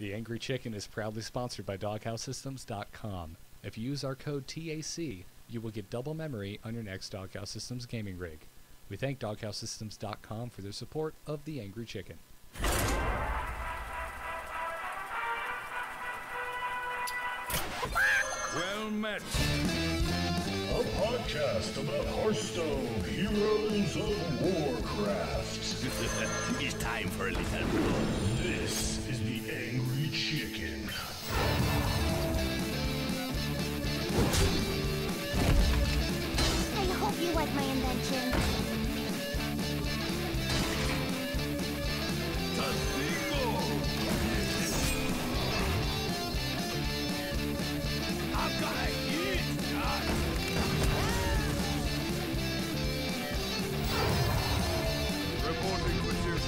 The Angry Chicken is proudly sponsored by DoghouseSystems.com. If you use our code TAC, you will get double memory on your next Doghouse Systems gaming rig. We thank DoghouseSystems.com for their support of The Angry Chicken. Well met. A podcast about Hearthstone, Heroes of Warcraft. It's time for a little blood. This is the Angry Chicken. I hope you like my invention. I'm gonna eat that. Reporting for duty.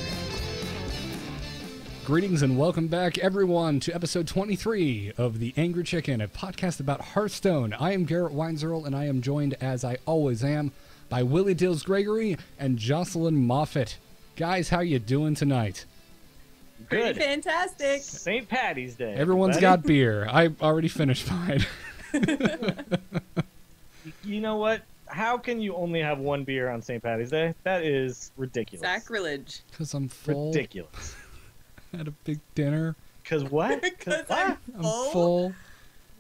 Greetings and welcome back, everyone, to episode 23 of The Angry Chicken, a podcast about Hearthstone. I am Garrett Weinzerl, and I am joined, as I always am, by Willie Dills Gregory and Jocelyn Moffat. Guys, how you doing tonight? Good. Fantastic. St. Patty's Day. Everyone's everybody. got beer. I already finished mine. You know what? How can you only have one beer on St. Patty's Day? That is ridiculous. Sacrilege. Because I'm full. Ridiculous. Had a big dinner. Because what? Because what? I'm full.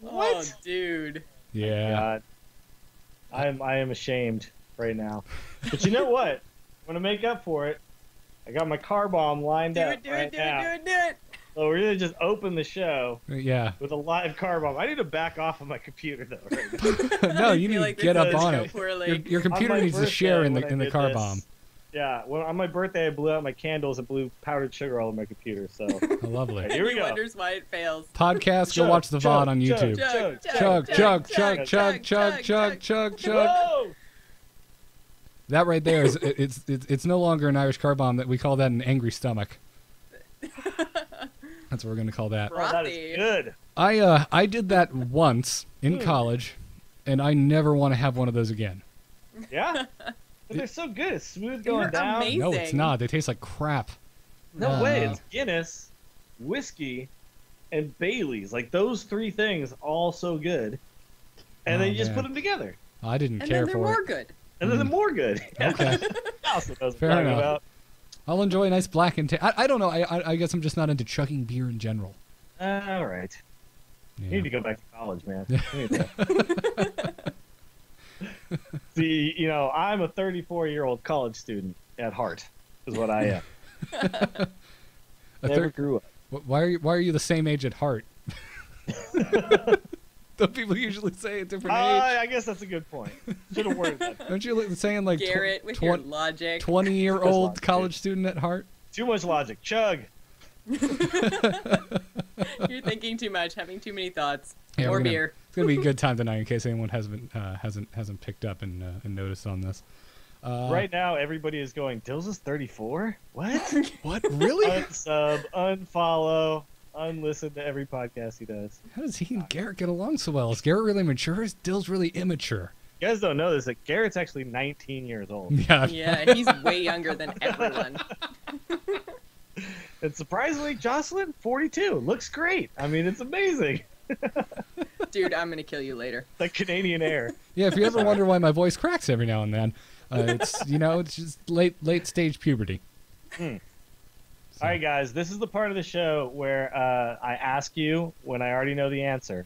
What? Oh, dude. Yeah. God. I am ashamed right now. But you know what? I'm gonna make up for it. I got my car bomb lined Do up it, do right it, do now. it, do it, do it. So we're gonna just open the show Yeah. with a live car bomb. I need to back off of my computer though. Right now. No, I you feel need like to get this up is on so it. poorly. Your computer On my needs to share in birthday, the when I car did bomb. this- Yeah, well, on my birthday, I blew out my candles and blew powdered sugar all over my computer. So Oh, lovely. Here we He go. wonders why it fails. Podcast, go Chug, watch the VOD on chug, YouTube. chug, Chug, chug, chug, chug, chug, chug, chug, chug. Whoa! That right there is it's no longer an Irish car bomb. That we call that an angry stomach. That's what we're gonna call that. Oh, that Frothy. is good. I did that once in college, and I never want to have one of those again. Yeah, but they're so good. It's smooth going They're down. amazing. No, it's not. They taste like crap. No No, way. no. It's Guinness, whiskey, and Bailey's. Like those three things, all so good. And Oh, then you just man. put them together, I didn't And care then they're for more it. good. and then they're more good. Okay. Also knows what Fair I'm talking enough. about. I'll enjoy a nice black and I don't know. I guess I'm just not into chugging beer in general. All right. Yeah. You need to go back to college, man. You need to- See, you know, I'm a 34-year-old college student at heart, is what I am. A Never thir- grew up. Why are you the same age at heart? Don't people usually say a different age? I guess that's a good point. Should have worded that. Don't you look saying like Garrett, with your logic. 20-year-old logic, college student at heart? Too much logic. Chug. You're thinking too much, having too many thoughts. Yeah, More we're gonna- beer. It's gonna be a good time tonight in case anyone hasn't picked up and noticed on this. Right now, everybody is going, Dills is 34? What? What really? Unsub, unfollow, unlisten to every podcast he does. How does he and Garrett get along so well? Is Garrett really mature? Is Dill's really immature? You guys don't know this, that Garrett's actually 19 years old. Yeah. Yeah, he's way younger than everyone. And surprisingly, Jocelyn, 42. Looks great. I mean, it's amazing. Dude, I'm gonna kill you later. Like Canadian Air. Yeah. If you ever wonder why my voice cracks every now and then, it's it's just late stage puberty. All right, guys, this is the part of the show where I ask you when I already know the answer.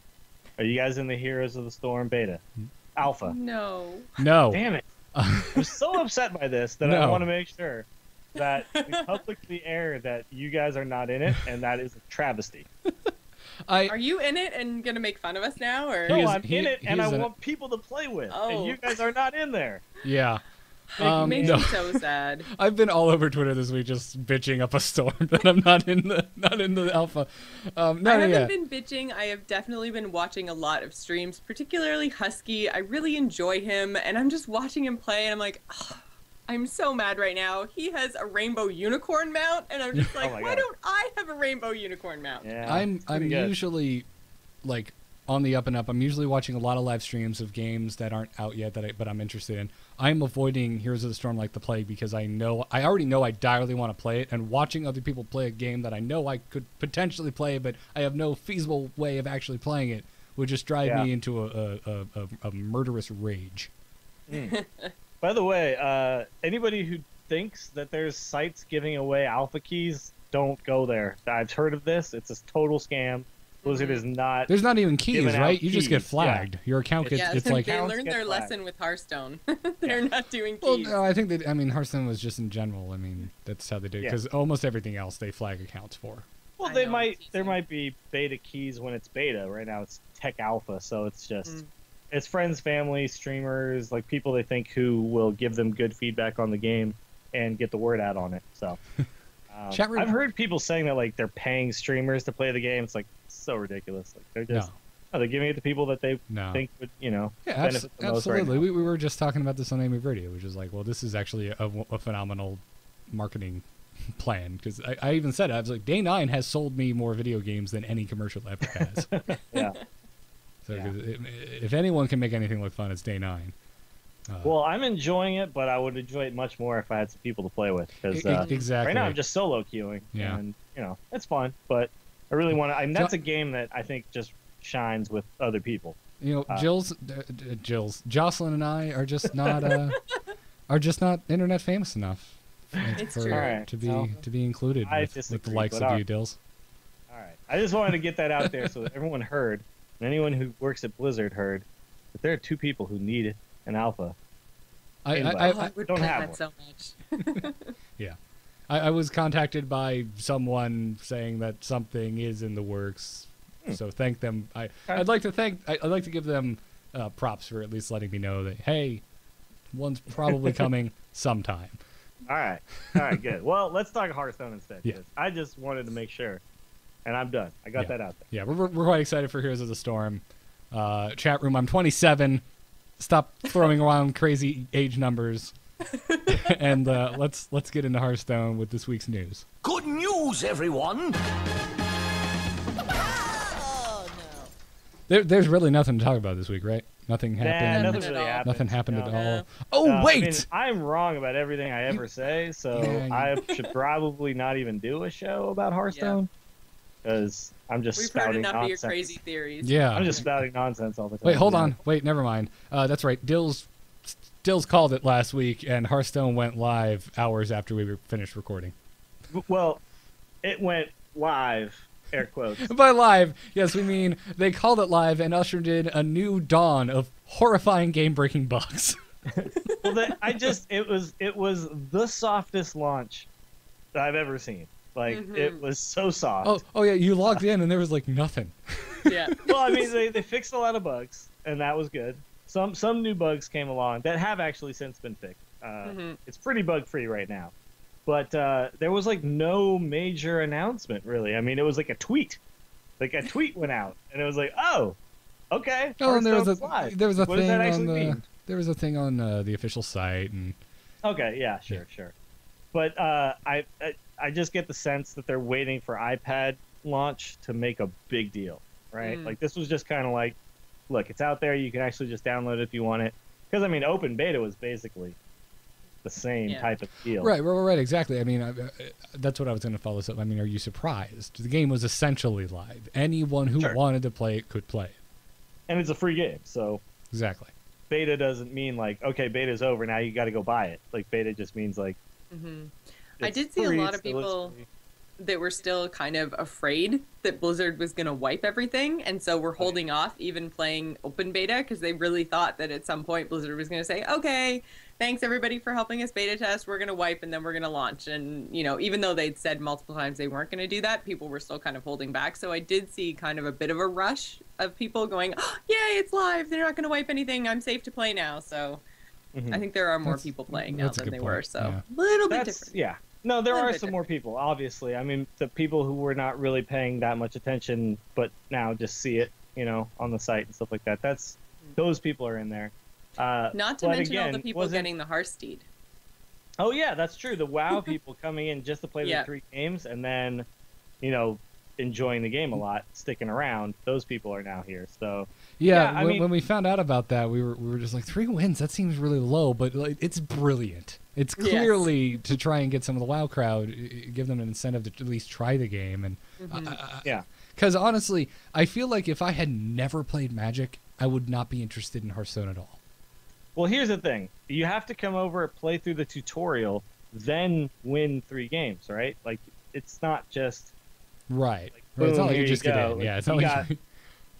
Are you guys in the Heroes of the Storm beta? Alpha. No. No. Damn it. I'm so upset by this that I No. want to make sure that we publicly air that you guys are not in it, and that is a travesty. Are you in it and gonna make fun of us now, or? He No, is- I'm in it, he and I is in it. want people to play with, Oh. and you guys are not in there. Yeah. It makes no. me so sad. I've been all over Twitter this week just bitching up a storm that I'm not in the alpha. I No, haven't yeah. been bitching. I have definitely been watching a lot of streams, particularly Husky. I really enjoy him, and I'm just watching him play, and I'm like, "Ugh, I'm so mad right now. He has a rainbow unicorn mount, and I'm just like, my why God. don't I have a rainbow unicorn mount? Yeah, I'm it's pretty good. usually like on the up and up. I'm usually watching a lot of live streams of games that aren't out yet but I'm interested in. I'm avoiding Heroes of the Storm like the plague because I already know I direly want to play it, and watching other people play a game that I know I could potentially play, but I have no feasible way of actually playing it, would just drive me into a murderous rage. By the way, anybody who thinks that there's sites giving away alpha keys, don't go there. I've heard of this. It's a total scam. Blizzard is not. There's not even keys, giving out right? You just get keys. flagged. Yeah. Your account gets. Yeah, It's so like. they Accounts learned get their flagged. lesson with Hearthstone. They're not doing Well, keys. no, I think that. I mean, Hearthstone was just in general. I mean, that's how they do it Yeah. because almost everything else they flag accounts for. Well, I they know, might. it's There easy. might be beta keys when it's beta. Right now, it's tech alpha, so it's just. It's friends, family, streamers, like people they think who will give them good feedback on the game and get the word out on it. So, Chat room- I've heard people saying that like they're paying streamers to play the game. It's like so ridiculous. Like they're just they're giving it to people that they No. think would Yeah, benefit the most right absolutely. now. We were just talking about this on Amy Radio, which is like, well, this is actually a phenomenal marketing plan because I even said it. I was like, Day 9 has sold me more video games than any commercial ever has. Yeah. So Yeah. 'cause if anyone can make anything look fun, it's Day 9. Well, I'm enjoying it, but I would enjoy it much more if I had some people to play with. Because Exactly. right now I'm just solo queuing, Yeah. and it's fun. But I really want to. I mean, that's a game that I think just shines with other people. You know, Jocelyn and I are just not internet famous enough It's for, true. Alright, to be well, to be included I with the disagree, likes but of all you, Dills. All right, I just wanted to get that out there so that everyone heard, and anyone who works at Blizzard heard, that there are two people who need an alpha. I Oh, I would don't play have that one. so much. Yeah. I was contacted by someone saying that something is in the works. So thank them. I'd like to give them props for at least letting me know that, hey, one's probably coming sometime. All right, good. Well, let's talk Hearthstone instead. Yeah. 'Cause I just wanted to make sure, and I'm done. I got that out there. Yeah, we're quite excited for Heroes of the Storm. Chat room, I'm 27. Stop throwing around crazy age numbers. And let's get into Hearthstone with this week's news. Good news, everyone! There's really nothing to talk about this week, right? Nothing Yeah, happened. nothing at really all. happened. Nothing happened at No. all. No. Oh, I wait! mean, I'm wrong about everything I ever say, so Yeah, I should probably not even do a show about Hearthstone because I'm just We've heard spouting enough of your nonsense. crazy theories. Yeah. I'm just spouting nonsense all the time. Wait, hold you know? on. Wait, never mind. That's right. Dills called it last week, and Hearthstone went live hours after we were finished recording. Well, it went live, air quotes. By live, yes, we mean they called it live and ushered in a new dawn of horrifying game-breaking bugs. Well, it was the softest launch that I've ever seen. Like it was so soft. Oh yeah, you logged in and there was like nothing. Yeah. Well, I mean, they fixed a lot of bugs, and that was good. Some new bugs came along that have actually since been fixed. It's pretty bug free right now, but there was like no major announcement really. I mean, it was like a tweet went out, and it was like, oh, okay. Oh, and there was Hearthstone's live. a What does thing that on actually the mean? there was a thing on the official site, and Okay, yeah, sure. But I just get the sense that they're waiting for iPad launch to make a big deal, right? Like this was just kind of like, look, it's out there. You can actually just download it if you want it. Because I mean, open beta was basically the same type of deal. right, exactly. I mean, that's what I was going to follow this up. I mean, are you surprised? The game was essentially live. Anyone who Sure. wanted to play it could play it. And it's a free game, so Exactly. beta doesn't mean like, okay, beta's over, now you got to go buy it. Like beta just means like. I it's did see free, a lot it's of still- it's people free. that were still kind of afraid that Blizzard was going to wipe everything, and so we're holding off even playing open beta because they really thought that at some point Blizzard was going to say, okay, thanks everybody for helping us beta test, we're going to wipe and then we're going to launch. And even though they'd said multiple times they weren't going to do that, people were still kind of holding back. So I did see kind of a bit of a rush of people going, oh, yay, it's live, they're not going to wipe anything, I'm safe to play now. So I think there are more people playing now that's a than good they were, point, so yeah. a little bit That's different. yeah. No, there Little are bit some more people, obviously. I mean, the people who were not really paying that much attention, but now just see it, on the site and stuff like that. Those people are in there. Not to but mention all again, the people wasn't- getting the Hearthsteed. Oh yeah, that's true. The WoW people coming in just to play Yeah. the 3 games, and then, enjoying the game a lot, sticking around, those people are now here. So Yeah, I when, mean- when we found out about that, we were just like 3 wins. That seems really low, but like, it's brilliant. It's Yes. clearly to try and get some of the WoW crowd, give them an incentive to at least try the game. And yeah. because honestly, I feel like if I had never played Magic, I would not be interested in Hearthstone at all. Well, here's the thing: you have to come over, play through the tutorial, then win 3 games, right? Like, it's not just Right. Like, Right, it's not boom, like you here just you get go. in. Like, Yeah, it's you not like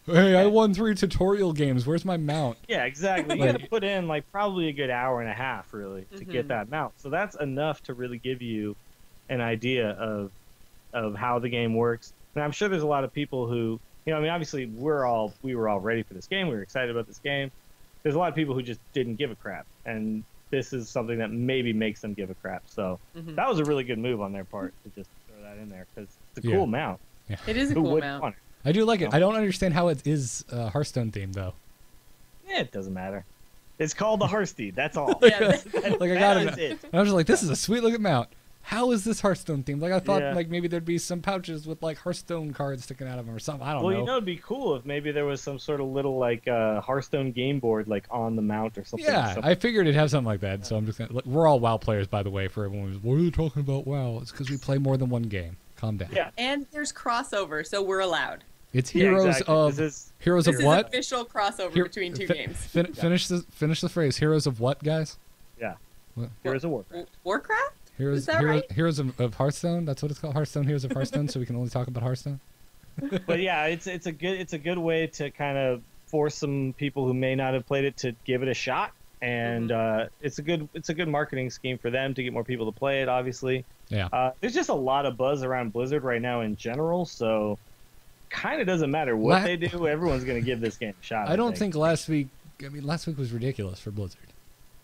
hey, I won 3 tutorial games. Where's my mount? yeah, exactly. You Like- got to put in like probably a good hour and a half, really, to Mm-hmm. get that mount. So that's enough to really give you an idea of how the game works. And I'm sure there's a lot of people who, I mean, obviously we were all ready for this game. We were excited about this game. There's a lot of people who just didn't give a crap, and this is something that maybe makes them give a crap. So that was a really good move on their part to just throw that in there, because it's a Yeah. cool mount. It is a Who cool wouldn't mount. want it? I do like it. No. I don't understand how it is Hearthstone themed though. Yeah, it doesn't matter. It's called the Hearthsteed. That's all. Yeah, Like I got That it. is it. And I was just like, this is a sweet looking mount. How is this Hearthstone themed? Like I thought, Yeah. like maybe there'd be some pouches with like Hearthstone cards sticking out of them or something. I don't Well, know. you know, it'd be cool if maybe there was some sort of little like Hearthstone game board like on the mount or something. Yeah, So- I figured it'd have something like that. So I'm just gonna. Look, we're all WoW players, by the way. For everyone who's, what are you talking about WoW? It's because we play more than one game. Calm down. yeah. And there's crossover, so we're allowed. It's Yeah, Heroes exactly. of This is- Heroes This of is what? official crossover Here- between 2 fi- games. Finish the phrase. Heroes of what, guys? Yeah. What? Here's a Warcraft. Warcraft? Heroes. Is that Heroes, right? Heroes of Hearthstone. That's what it's called. Hearthstone. Heroes of Hearthstone. So we can only talk about Hearthstone. But yeah, it's a good way to kind of force some people who may not have played it to give it a shot, and it's a good marketing scheme for them to get more people to play it. Obviously, Yeah. there's just a lot of buzz around Blizzard right now in general, so kind of doesn't matter what La- they do. Everyone's going to give this game a shot. I don't think last week. I mean, last week was ridiculous for Blizzard.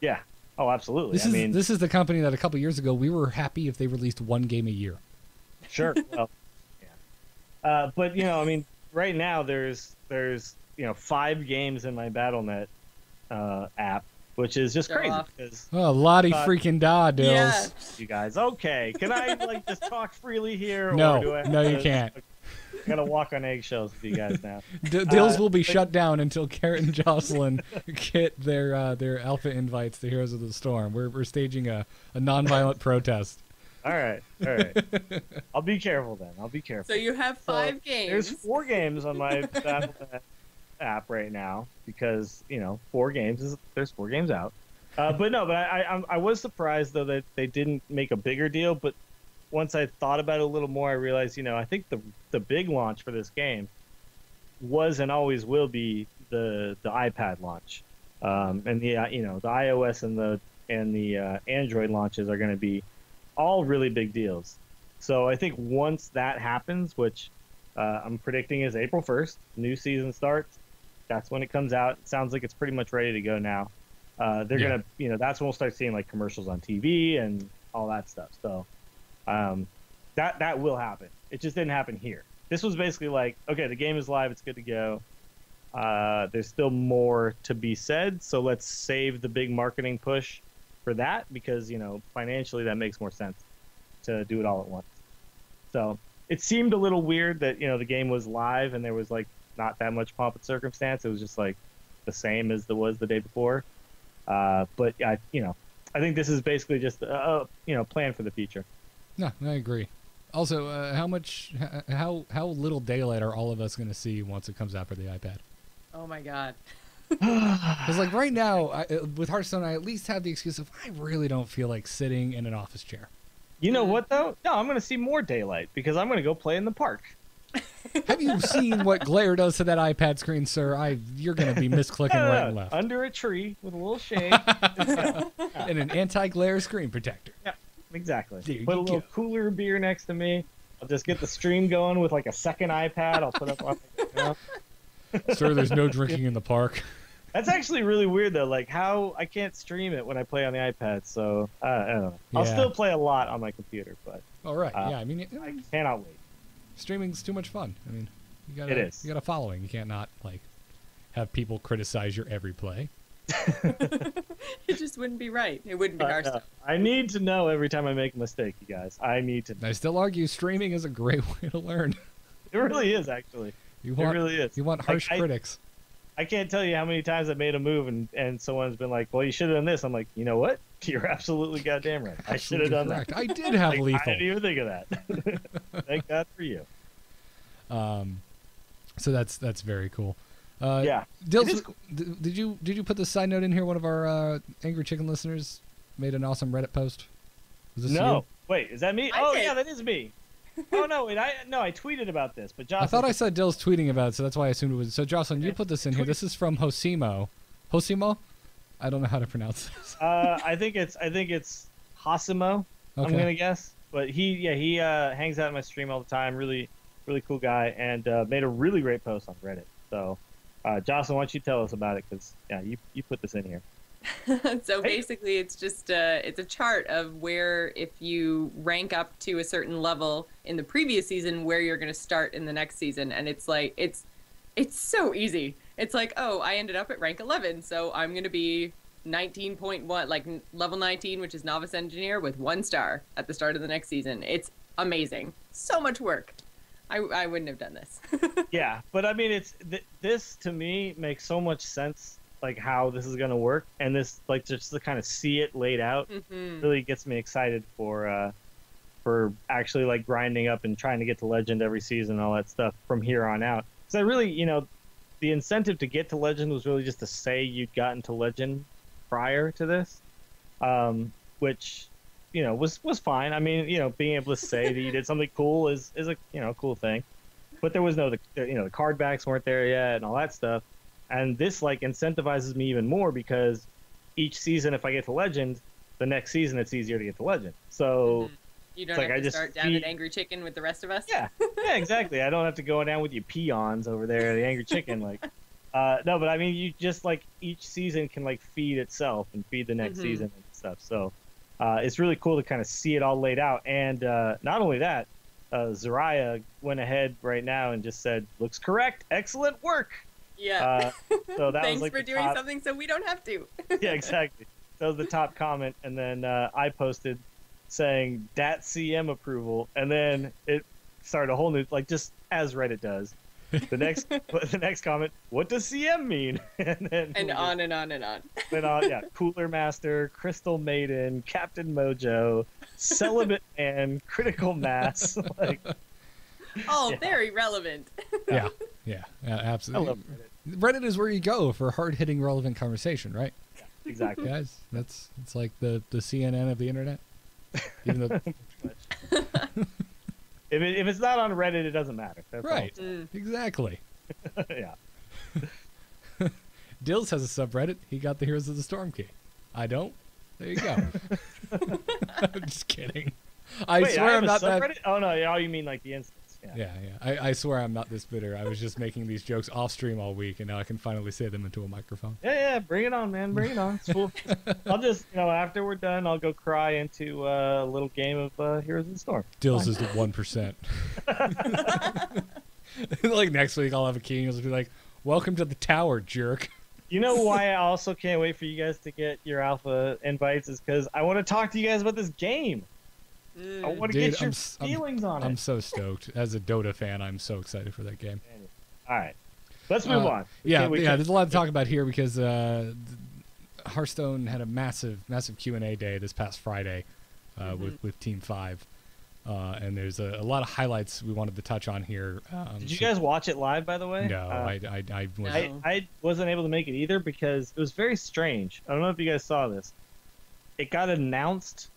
Yeah. Oh, absolutely. This is the company that a couple years ago we were happy if they released one game a year. Sure. Well, yeah. But I mean, right now there's 5 games in my BattleNet app, which is just Show crazy off. because Oh, Lottie freaking da, Dills. Yeah. you guys. Okay, can I like just talk freely here? No, or do I have no, you to- can't. I gotta walk on eggshells with you guys now. Dills will be shut down until Carrot and Jocelyn get their alpha invites to Heroes of the Storm. We're staging a nonviolent protest. All right. I'll be careful then. I'll be careful. So you have 5 games. There's 4 games on my BattleNet app right now because 4 games there's 4 games out. But I was surprised though that they didn't make a bigger deal. But once I thought about it a little more, I realized I think the big launch for this game was and always will be the iPad launch, and the the iOS and the Android launches are going to be all really big deals. So I think once that happens, which I'm predicting is April 1st, new season starts. That's when it comes out. It sounds like it's pretty much ready to go now. They're Yeah. gonna, that's when we'll start seeing like commercials on TV and all that stuff. So that will happen. It just didn't happen here. This was basically like, okay, the game is live. It's good to go. There's still more to be said, so let's save the big marketing push for that because financially that makes more sense to do it all at once. So it seemed a little weird that the game was live and there was like not that much pomp and circumstance. It was just like the same as it was the day before. But I think this is basically just a plan for the future. No, I agree. Also, how little daylight are all of us going to see once it comes out for the iPad? Oh my god. Because like right now, with Hearthstone, I at least have the excuse of I really don't feel like sitting in an office chair. You know what though? No, I'm going to see more daylight because I'm going to go play in the park. Have you seen what glare does to that iPad screen, sir? You're going to be misclicking right and left. Under a tree with a little shade. And an anti-glare screen protector. Yeah, exactly. There you Put a little go. cooler beer next to me. I'll just get the stream going with like a second iPad. I'll put up on. Sir, there's no drinking in the park. That's actually really weird though. Like how I can't stream it when I play on the iPad. So I don't know. I'll Yeah. still play a lot on my computer, but All right. Yeah, I mean, I cannot wait. streaming's too much fun. I mean, you got It is. You got a following. You can't not like have people criticize your every play. It just wouldn't be right. It wouldn't be Hearthstone. I need to know every time I make a mistake, you guys. I need to. I still argue streaming is a great way to learn. It really is, actually. You want, it really is. You want harsh Like, critics. I can't tell you how many times I made a move and someone's been like, well, you should have done this. I'm like, you know what? You're absolutely goddamn right. I should have done Correct. that. I did have Like, lethal. I didn't even think of that. Thank God for you. So that's very cool. Yeah. Dills, It is cool. did you put the side note in here? One of our Angry Chicken listeners made an awesome Reddit post. Was this No. you? Wait, is that me? I Oh, did. yeah, that is me. Oh, no, wait, I tweeted about this, but Jocelyn... I thought I saw Dills tweeting about it, so that's why I assumed it was. So Jocelyn, you put this in here. This is from Hosimo. Hosimo? I don't know how to pronounce this. I think it's Hasimo, I'm Okay. going to guess. But he hangs out in my stream all the time. Really, really cool guy, and made a really great post on Reddit. So, Jocelyn, why don't you tell us about it? Because, yeah, you put this in here. So basically, it's just it's a chart of where, if you rank up to a certain level in the previous season, where you're going to start in the next season. And it's like it's so easy. It's like, oh, I ended up at rank 11, so I'm going to be 19.1, like level 19, which is novice engineer, with 1 star at the start of the next season. It's amazing. So much work. I wouldn't have done this. Yeah, but I mean, this to me makes so much sense, like how this is gonna work, and this, like, just to kind of see it laid out, really gets me excited for actually, like, grinding up and trying to get to legend every season and all that stuff from here on out. So I really, the incentive to get to legend was really just to say you'd gotten to legend prior to this, which was fine. I mean, being able to say that you did something cool is a cool thing, but there was the card backs weren't there yet and all that stuff. And this, like, incentivizes me even more, because each season, if I get to legend, the next season it's easier to get to legend. So You don't It's like have I to just start down feed- at Angry Chicken with the rest of us. yeah, exactly. I don't have to go down with you peons over there, the Angry Chicken. Like, no, but I mean, you just, like, each season can, like, feed itself and feed the next season and stuff. So it's really cool to kind of see it all laid out. And not only that, Zariah went ahead right now and just said, "Looks correct, excellent work." Yeah. So that Thanks was, like, for the doing top- something so we don't have to. Yeah, exactly. That was the top comment, and then I posted saying "Dat CM approval," and then it started a whole new, like, just as Reddit does. The next comment, "What does CM mean?" and then And on and on and on. went on, yeah, Cooler Master, Crystal Maiden, Captain Mojo, Celibate Man, Critical Mass. Like, All Yeah. very relevant. Yeah, I absolutely. love Reddit. Reddit is where you go for hard-hitting, relevant conversation, right? Exactly. Guys, it's like the CNN of the internet. Even though, If it's not on Reddit, it doesn't matter. That's all. right, exactly. Yeah. Dills has a subreddit. He got the Heroes of the Storm key. I don't. There you go. I'm just kidding. I Wait, swear I have I'm a not that. subreddit? Oh no, yeah, you mean like the instance? Yeah. Yeah. I swear I'm not this bitter. I was just making these jokes off stream all week, and now I can finally say them into a microphone. Yeah, bring it on, man. Bring it on. It's cool. I'll just, after we're done, I'll go cry into a little game of Heroes of the Storm. Dills is the 1%. Like next week, I'll have a key, and you'll just be like, "Welcome to the tower, jerk." You know why I also can't wait for you guys to get your alpha invites is because I want to talk to you guys about this game. I want to Dude, get your I'm feelings on it. I'm so stoked. As a Dota fan, I'm so excited for that game. All right, let's move on. Yeah, there's a lot to talk about here because Hearthstone had a massive Q&A day this past Friday with Team 5. And there's a lot of highlights we wanted to touch on here. Did you guys watch it live, by the way? No, I was. No. I wasn't able to make it either because it was very strange. I don't know if you guys saw this. It got announced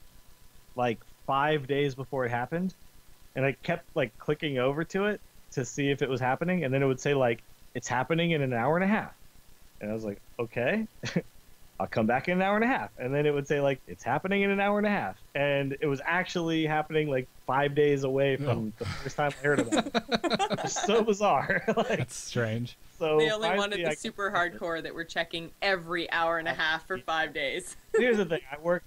like 5 days before it happened, and I kept like clicking over to it to see if it was happening, and then it would say like it's happening in an hour and a half, and I was like, okay. I'll come back in an hour and a half. And then it would say, like, it's happening in an hour and a half. And it was actually happening, like, 5 days away from the first time I heard about it. It was so bizarre. Like, That's strange. so They only finally wanted the I- super hardcore that were checking every hour and a half for 5 days. Here's the thing. I work,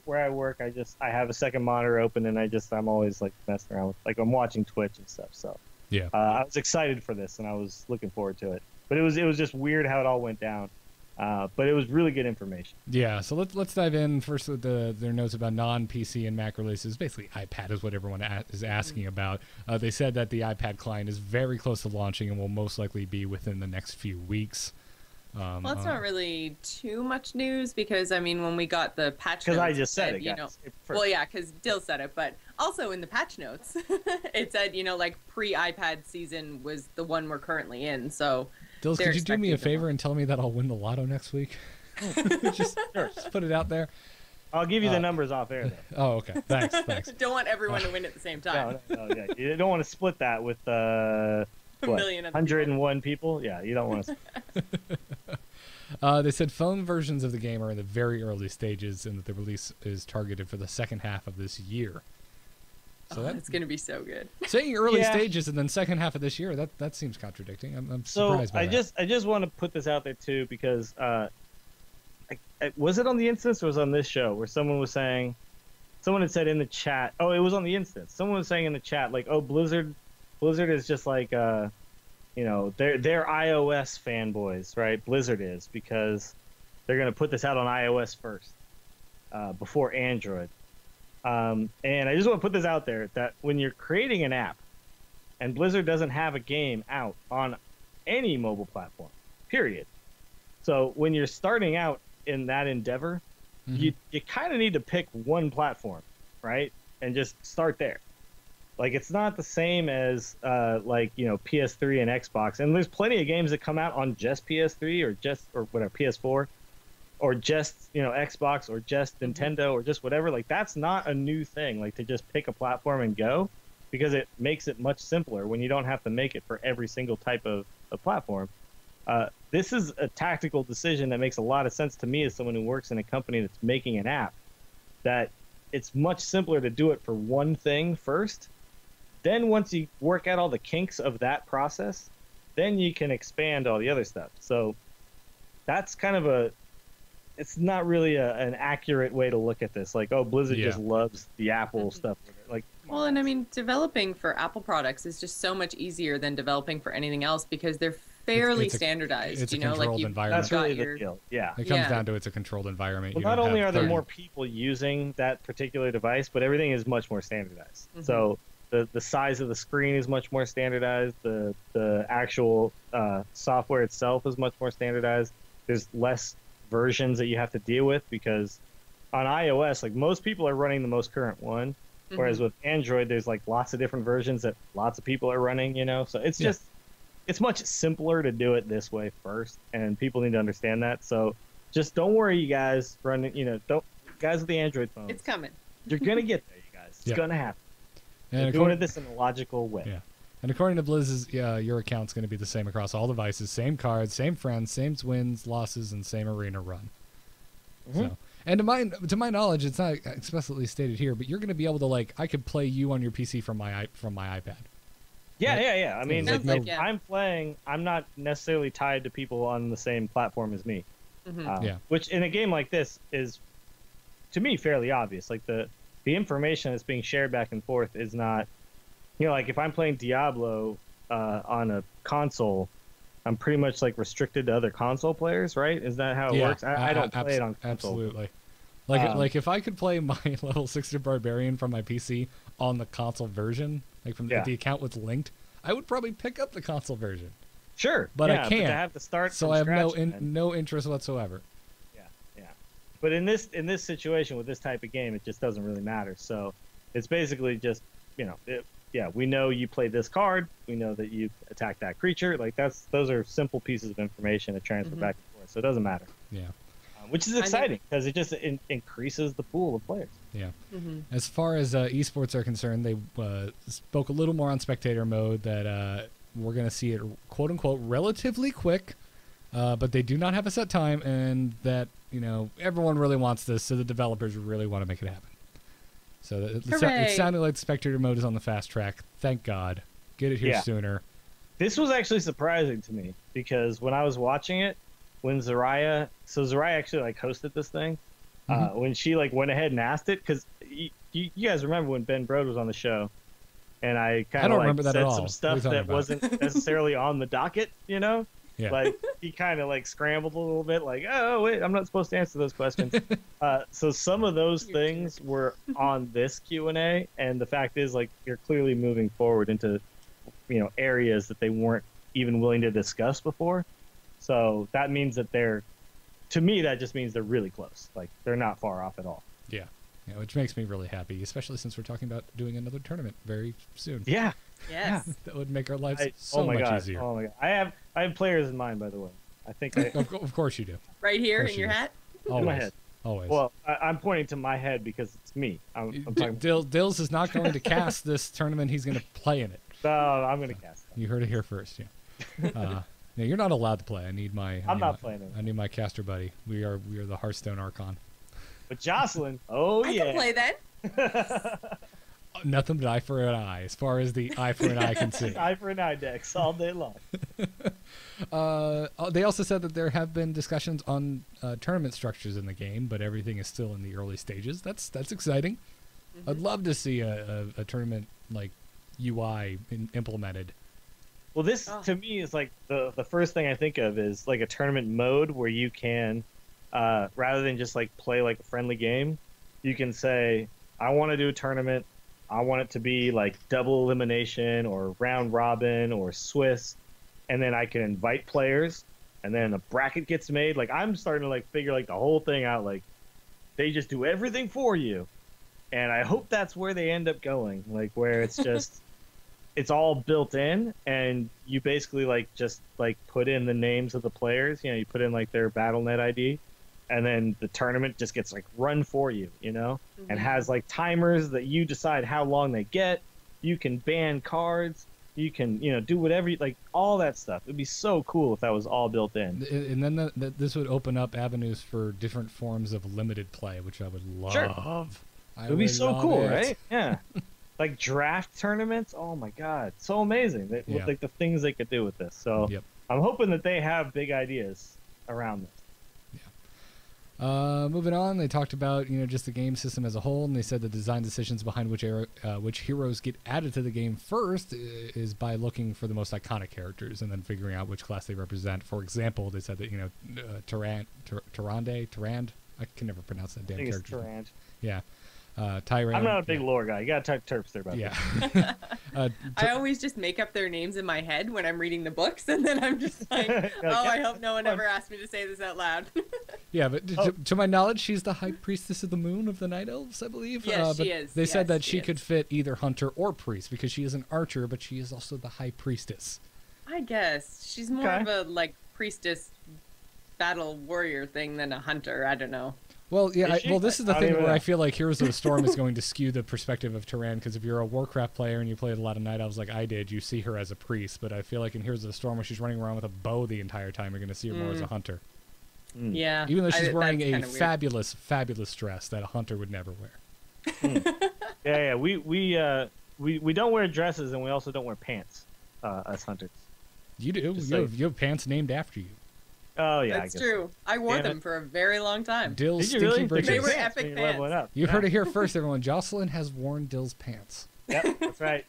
where I work, I have a second monitor open, and I'm always, like, messing around with, like, I'm watching Twitch and stuff. So Yeah. I was excited for this, and I was looking forward to it. But it was just weird how it all went down. But it was really good information. Yeah, so let's dive in first with their notes about non-PC and Mac releases. Basically, iPad is what everyone is asking about. They said that the iPad client is very close to launching and will most likely be within the next few weeks. Well, that's not really too much news because, I mean, when we got the patch notes... Because I just said it, you guys. know, First. well, yeah, because Dill said it, but also in the patch notes, it said, you know, like, pre-iPad season was the one we're currently in, so... Dills, could you do me a expecting favor and tell me that I'll win the lotto next week? just put it out there. I'll give you the numbers off air, though. Oh, okay. Thanks. Don't want everyone to win at the same time. No, yeah. You don't want to split that with, A million other 101 people? Yeah, you don't want to They said phone versions of the game are in the very early stages and that the release is targeted for the second half of this year. So It's going to be so good. saying early Yeah. stages and then second half of this year, that seems contradicting. I'm So surprised by that. I just want to put this out there too because was it on the instance or was it on this show where someone had said in the chat, oh, it was on the instance. Someone was saying in the chat like, oh, Blizzard is just like you know, they're iOS fanboys, right? Blizzard is because they're going to put this out on iOS first before Android. And I just want to put this out there that when you're creating an app and Blizzard doesn't have a game out on any mobile platform, period. So when you're starting out in that endeavor, you kind of need to pick one platform, right? And just start there. Like, it's not the same as like, you know, PS3 and Xbox. And there's plenty of games that come out on just PS3 or whatever, PS4. Or just, you know, Xbox or just Nintendo or just whatever. Like, that's not a new thing, like to just pick a platform and go, because it makes it much simpler when you don't have to make it for every single type of platform. This is a tactical decision that makes a lot of sense to me as someone who works in a company that's making an app, that it's much simpler to do it for one thing first. Then once you work out all the kinks of that process, then you can expand all the other stuff. So that's kind of it's not really an accurate way to look at this. Like, oh, Blizzard just loves the Apple stuff. Like, Well, and I mean, developing for Apple products is just so much easier than developing for anything else because they're fairly standardized. it's a you know, like controlled you've environment. that's really got the your deal. Yeah. It comes Yeah. down to it's a controlled environment. Well, You not don't only have are there 30 more people using that particular device, but everything is much more standardized. Mhm. So the size of the screen is much more standardized. The actual software itself is much more standardized. There's less versions that you have to deal with because on iOS, like, most people are running the most current one, whereas with Android, there's like lots of different versions that lots of people are running. You know, so it's just it's much simpler to do it this way first, and people need to understand that. So just don't worry, you guys running. You know, don't guys with the Android phones. It's coming. You're gonna get there, you guys. It's Yeah. gonna happen. And They're doing this in a logical way. Yeah. And according to Blizz's, your account's going to be the same across all devices, same cards, same friends, same wins, losses, and same arena run. So, and to my knowledge, it's not explicitly stated here, but you're going to be able to, like, I could play you on your PC from my iPad. Yeah. I mean, Sounds if like, yeah. I'm playing, I'm not necessarily tied to people on the same platform as me. Mhm. Which in a game like this is, to me, fairly obvious. Like the information that's being shared back and forth is not, you know, like if I'm playing Diablo on a console, I'm pretty much like restricted to other console players, right? Is that how it works? I don't play it on console. Absolutely. Like if I could play my level 60 barbarian from my PC on the console version, like from the account was linked, I would probably pick up the console version. Sure, But I yeah, can't. But to have to start, So from I have scratch, no interest whatsoever. Yeah. But in this situation with this type of game, it just doesn't really matter. So it's basically just, you know, we know you play this card. We know that you attack that creature. Like those are simple pieces of information to transfer back and forth. So it doesn't matter. Yeah. Which is exciting because it just increases the pool of players. Yeah. As far as esports are concerned, they spoke a little more on spectator mode, that we're going to see it, quote unquote, relatively quick, but they do not have a set time, and that, you know, everyone really wants this, so the developers really want to make it happen. So it sounded like spectator mode is on the fast track. Thank God. Get it here sooner. This was actually surprising to me because when I was watching it, when Zarya actually like hosted this thing, when she like went ahead and asked it, because you guys remember when Ben Brode was on the show, and I kind of like remember that at said all. some stuff that wasn't necessarily on the docket, you know. Yeah. Like he kind of like scrambled a little bit, like, oh wait, I'm not supposed to answer those questions. So some of those You're things were on this Q&A, and the fact is, like, you're clearly moving forward into, areas that they weren't even willing to discuss before. So that means that to me, that just means they're really close. Like they're not far off at all. Yeah. Yeah, which makes me really happy, especially since we're talking about doing another tournament very soon. Yeah. Yes. That would make our lives Oh my much god. easier. Oh my god. I have players in mind, by the way. I think Of course you do. Right here Of course in your you do. hat. Always. my head. Always. Well, I'm pointing to my head because it's me. I'm talking. Dills is not going to cast this tournament. He's going to play in it. No, I'm gonna cast that. You heard it here first. Yeah. No, you're not allowed to play. I need my. I'm not playing it. I need my caster buddy. We are the Hearthstone Archon. But Jocelyn, oh I yeah. can play then. Nothing but eye for an eye, as far as the eye for an eye can see. Eye for an eye decks all day long. They also said that there have been discussions on tournament structures in the game, but everything is still in the early stages. That's exciting. I'd love to see a tournament like UI implemented. Well, this to me is like the first thing I think of is like a tournament mode where you can, rather than just like play like a friendly game, you can say, I want to do a tournament. I want it to be like double elimination or round robin or Swiss, and then I can invite players, and then a bracket gets made. Like I'm starting to like figure like the whole thing out. Like they just do everything for you, and I hope that's where they end up going. Like where it's just it's all built in, and you basically like just like put in the names of the players. You put in like their BattleNet ID, and then the tournament just gets like run for you, and has like timers that you decide how long they get. You can ban cards. You can, do whatever, like all that stuff. It'd be so cool if that was all built in. And then this would open up avenues for different forms of limited play, which I would love. Sure. I It would be would so love cool, it. right? Yeah. Like draft tournaments. Oh my God. So amazing. Yeah. Like the things they could do with this. So Yep. I'm hoping that they have big ideas around this. Moving on, they talked about just the game system as a whole, and they said the design decisions behind which heroes get added to the game first is by looking for the most iconic characters and then figuring out which class they represent. For example, they said that Tyrande, I can never pronounce that I damn think it's character. Tyrant. Yeah, Tyrande. I'm not a big lore guy. You gotta talk to Terps there about that. Yeah. I always just make up their names in my head when I'm reading the books, and then I'm just like, I hope no one ever asked me to say this out loud. Yeah, but to my knowledge, she's the High Priestess of the Moon of the Night Elves, I believe. Yes, but she is. They said Yes, that she she is. could fit either Hunter or Priest because she is an archer, but she is also the High Priestess. I guess she's more Okay. of a like priestess, battle warrior thing than a hunter. I don't know. Well, yeah. Is she? This is the I don't thing even where know. I feel like Heroes of the Storm is going to skew the perspective of Tyran, because if you're a Warcraft player and you played a lot of Night Elves like I did, you see her as a priest. But I feel like in Heroes of the Storm, when she's running around with a bow the entire time, you're going to see her more as a hunter. Yeah. Even though she's wearing that's a kinda weird. fabulous dress that a hunter would never wear. Yeah. We don't wear dresses, and we also don't wear pants as hunters. You do. Just You like- have pants named after you. Oh yeah, That's I guess. true. I wore Damn them it. for a very long time. Dill's Did you Stinky really? Britches. They were Pants epic when you're leveling pants. up. You Yeah. heard it here first, everyone. Jocelyn has worn Dill's pants. Yep, that's right.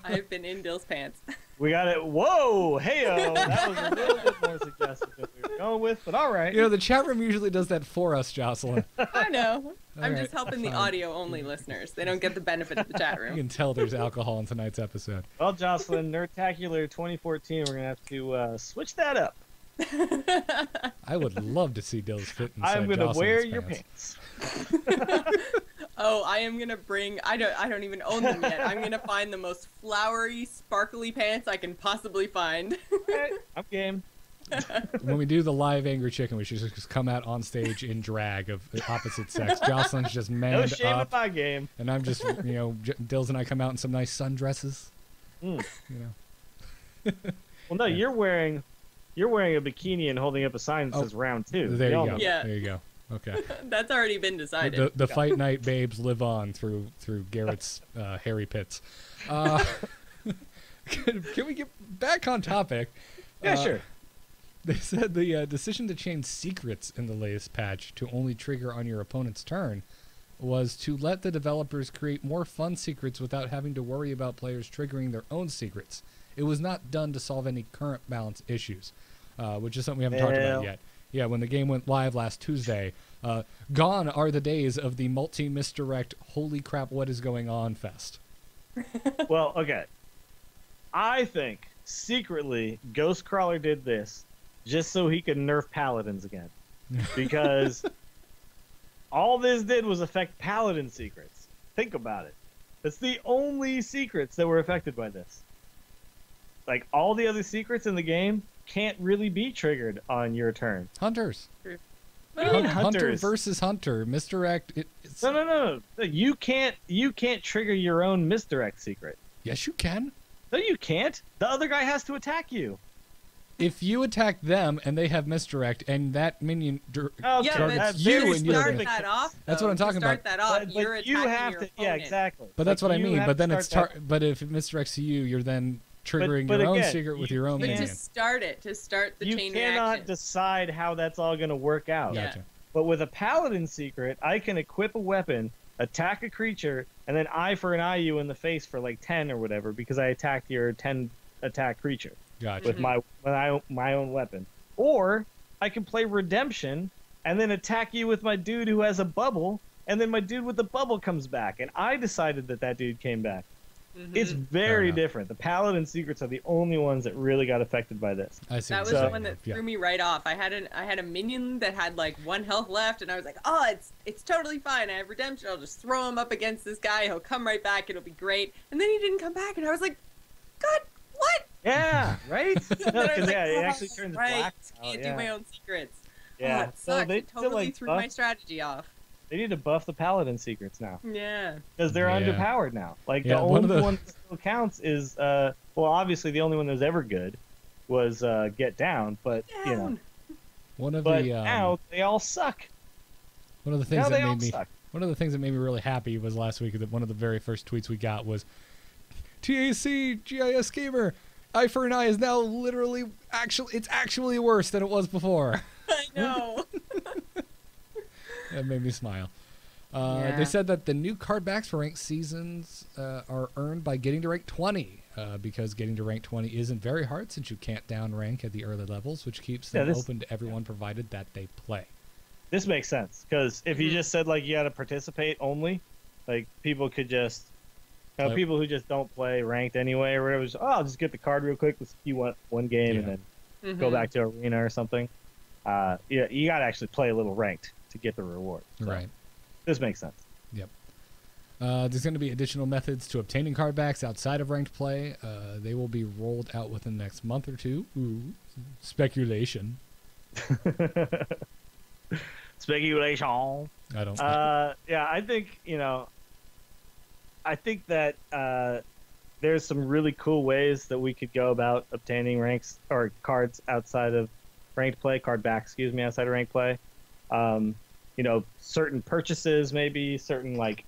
I've been in Dill's pants. We got it. Whoa, heyo. That was a little bit more suggestive than we were going with, but all right. The chat room usually does that for us, Jocelyn. I know. I'm right, just helping the fine. audio-only listeners. They don't get the benefit of the chat You room. can tell there's alcohol in tonight's episode. Well, Jocelyn, Nerdtacular 2014, we're going to have to switch that up. I would love to see Dill's fit inside I'm going to Jocelyn's wear your pants. pants. Oh, I am gonna bring. I don't even own them yet. I'm gonna find the most flowery, sparkly pants I can possibly find. Okay, I'm game. When we do the live Angry Chicken, we should just come out on stage in drag of the opposite sex. Jocelyn's just No manned shame in up, my game. and I'm just, Dills and I come out in some nice sundresses. Mm. You Well, no, you're wearing a bikini and holding up a sign that Oh, says round 2. There We all you go. know. Yeah. There you go. Okay. That's already been decided. The fight night babes live on through Garrett's hairy pits. Can we get back on topic? Yeah, sure. They said the decision to change secrets in the latest patch to only trigger on your opponent's turn was to let the developers create more fun secrets without having to worry about players triggering their own secrets. It was not done to solve any current balance issues, which is something we haven't talked about yet. Yeah, when the game went live last Tuesday, gone are the days of the multi-misdirect, holy crap, what is going on fest. Well, okay. I think secretly Ghostcrawler did this just so he could nerf paladins again, because all this did was affect paladin secrets. Think about it. That's the only secrets that were affected by this. Like, all the other secrets in the game can't really be triggered on your turn. Hunters. What do you mean Hunter hunters? versus Hunter. Misdirect. No. You can't trigger your own misdirect secret. Yes, you can. No, you can't. The other guy has to attack you. If you attack them and they have misdirect and that minion Okay, Yeah, but targets to you and you're start gonna- that off, That's though, what I'm talking to start about. that off, But you're you attacking have your to. opponent. Yeah, exactly. But that's what I you mean. have But to then it's start that- but if it misdirects you, you're then triggering but your own again, secret with you your own But minion. to start the you chain cannot reaction. decide how that's all going to work out. Yeah. Gotcha. But with a paladin secret, I can equip a weapon, attack a creature, and then eye for an eye you in the face for like 10 or whatever because I attacked your 10 attack creature Gotcha. with my own weapon. Or I can play redemption and then attack you with my dude who has a bubble, and then my dude with the bubble comes back, and I decided that dude came back. It's Fair very enough. different. The paladin secrets are the only ones that really got affected by this. I see. That what was you're the saying. one that Yeah. threw me right off. I had a minion that had like 1 health left, and I was like, oh, it's totally fine. I have redemption. I'll just throw him up against this guy. He'll come right back. It'll be great. And then he didn't come back, and I was like, God, what? Yeah, right? And No, then I was 'cause, like, yeah, it oh, actually turns right. black. Can't yeah. do my own secrets. Yeah, Oh, it so sucked. they It still, totally like, threw buff- my strategy off. They need to buff the paladin secrets now Yeah. because they're Yeah. underpowered now. Like Yeah, the one of only the- one that still counts is well, obviously the only one that was ever good was Get Down, but you know, Down. One of but the now they all suck. one of the things Now that they all made me suck. one of the things that made me really happy was last week that one of the very first tweets we got was TAC GIS Gamer. Eye for an Eye is now literally actually worse than it was before. I know. That made me smile. Yeah. They said that the new card backs for ranked seasons are earned by getting to rank 20, because getting to rank 20 isn't very hard since you can't down rank at the early levels, which keeps them this- open to everyone provided that they play. This makes sense because if Mm-hmm. you just said like you got to participate only, like people could just, Play- people who just don't play ranked anyway or whatever, just, oh, I'll just get the card real quick. Let's you want one game Yeah. and then Mm-hmm. go back to arena or something. Yeah, you got to actually play a little ranked to get the reward. So Right. This makes sense. Yep. There's going to be additional methods to obtaining card backs outside of ranked play. They will be rolled out within the next month or two. Ooh, speculation. Speculation. I don't. Yeah, I think I think that there's some really cool ways that we could go about obtaining ranks or cards outside of ranked play, card back, excuse me, outside of ranked play. Certain purchases, maybe certain like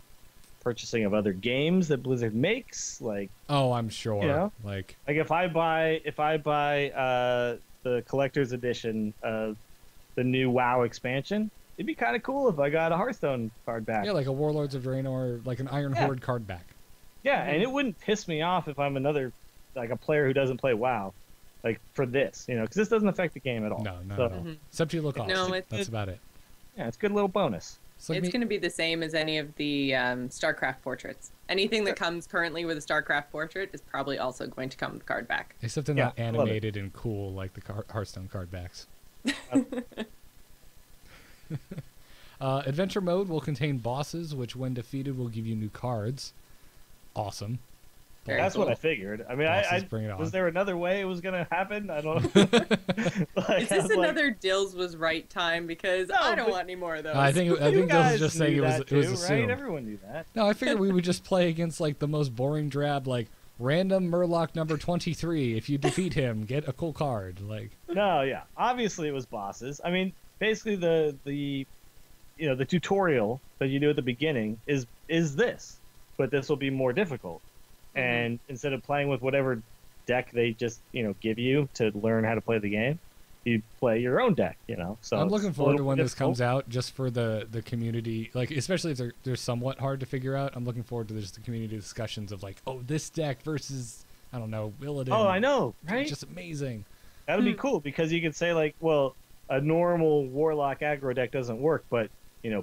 purchasing of other games that Blizzard makes, like oh, I'm sure. you know? Like, if I buy the collector's edition of the new WoW expansion, it'd be kind of cool if I got a Hearthstone card back. yeah, like a Warlords of Draenor, like an Iron Yeah. Horde card back. Yeah, and it wouldn't piss me off if I'm another, like a player who doesn't play WoW, like for this, because this doesn't affect the game at all. No, not So, at all. Except you look off. No, That's about it. Yeah, it's a good little bonus. It's like It's me- going to be the same as any of the StarCraft portraits. Anything that comes currently with a StarCraft portrait is probably also going to come with card back. except they're Yeah, not I love it. animated and cool like the Hearthstone card backs. Adventure mode will contain bosses, which, when defeated, will give you new cards. Awesome. Very That's what cool. I figured. I mean, Bosses, bring it on. was there another way it was gonna happen? I don't know. Like, Is I this was like, another Dills was right time? Because No, I don't but- want any more of those. I think you Dills guys was just saying knew it was that it was too, assumed. right? Everyone knew that. No, I figured we would just play against like the most boring drab, like random Murloc number 23. If you defeat him, get a cool card. Like, No, yeah. Obviously, it was bosses. I mean, basically, the tutorial that you do at the beginning is this, but this will be more difficult. And instead of playing with whatever deck they just give you to learn how to play the game, you play your own deck. So I'm it's looking a forward to little when more this comes difficult. out, just for the community, like especially if they're somewhat hard to figure out. I'm looking forward to just the community discussions of like, oh, this deck versus I don't know, Illidan. Oh, I know, right? Just amazing. That'd be cool because you could say like, well, a normal Warlock aggro deck doesn't work, but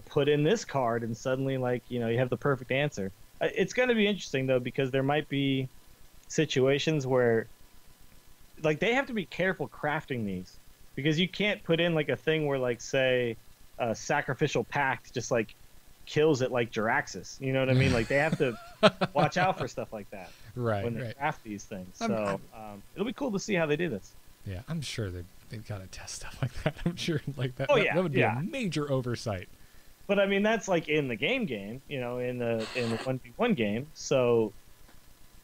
put in this card and suddenly like you have the perfect answer. It's going to be interesting though because there might be situations where like they have to be careful crafting these because you can't put in like a thing where like say a sacrificial pact just like kills it like Jiraxis. You know what I mean? Like they have to watch out for stuff like that when they craft these things. So it'll be cool to see how they do this. Yeah, I'm sure they've got to test stuff like that. I'm sure like that. Oh, that would be a major oversight. But I mean, that's like in the game, in the 1v1 game. So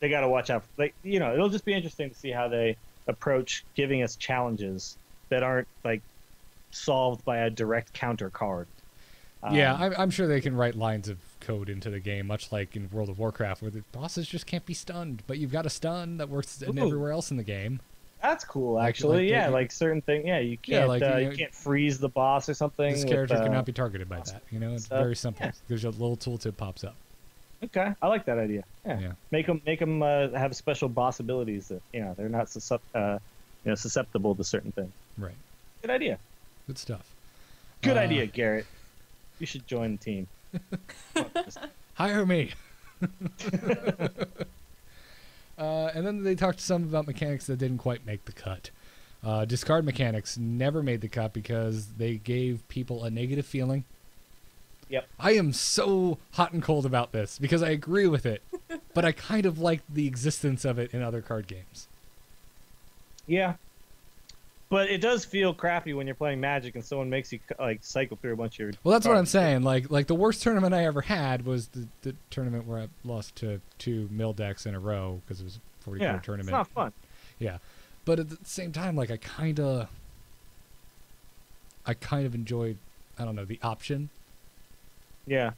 they got to watch out. Like it'll just be interesting to see how they approach giving us challenges that aren't like solved by a direct counter card. Yeah, I'm sure they can write lines of code into the game, much like in World of Warcraft, where the bosses just can't be stunned, but you've got a stun that works everywhere else in the game. That's cool, actually. Like certain thing. Yeah, you can't you can't freeze the boss or something. This character cannot be targeted by that. It's very simple. There's a little tooltip pops up. Okay, I like that idea. Yeah. Make them have special boss abilities that they're not susceptible to certain things. Right. Good idea. Good stuff. Good idea, Garrett. You should join the team. Hire me. And then they talked some about mechanics that didn't quite make the cut. Discard mechanics never made the cut because they gave people a negative feeling. Yep. I am so hot and cold about this because I agree with it, but I kind of like the existence of it in other card games. Yeah. But it does feel crappy when you're playing Magic and someone makes you like cycle through a bunch of your Well, that's cards. what I'm saying. Like the worst tournament I ever had was the tournament where I lost to 2 mill decks in a row because it was a 40-card tournament. It's not fun. Yeah. But at the same time, like I kind of enjoyed, I don't know, the option. Yeah.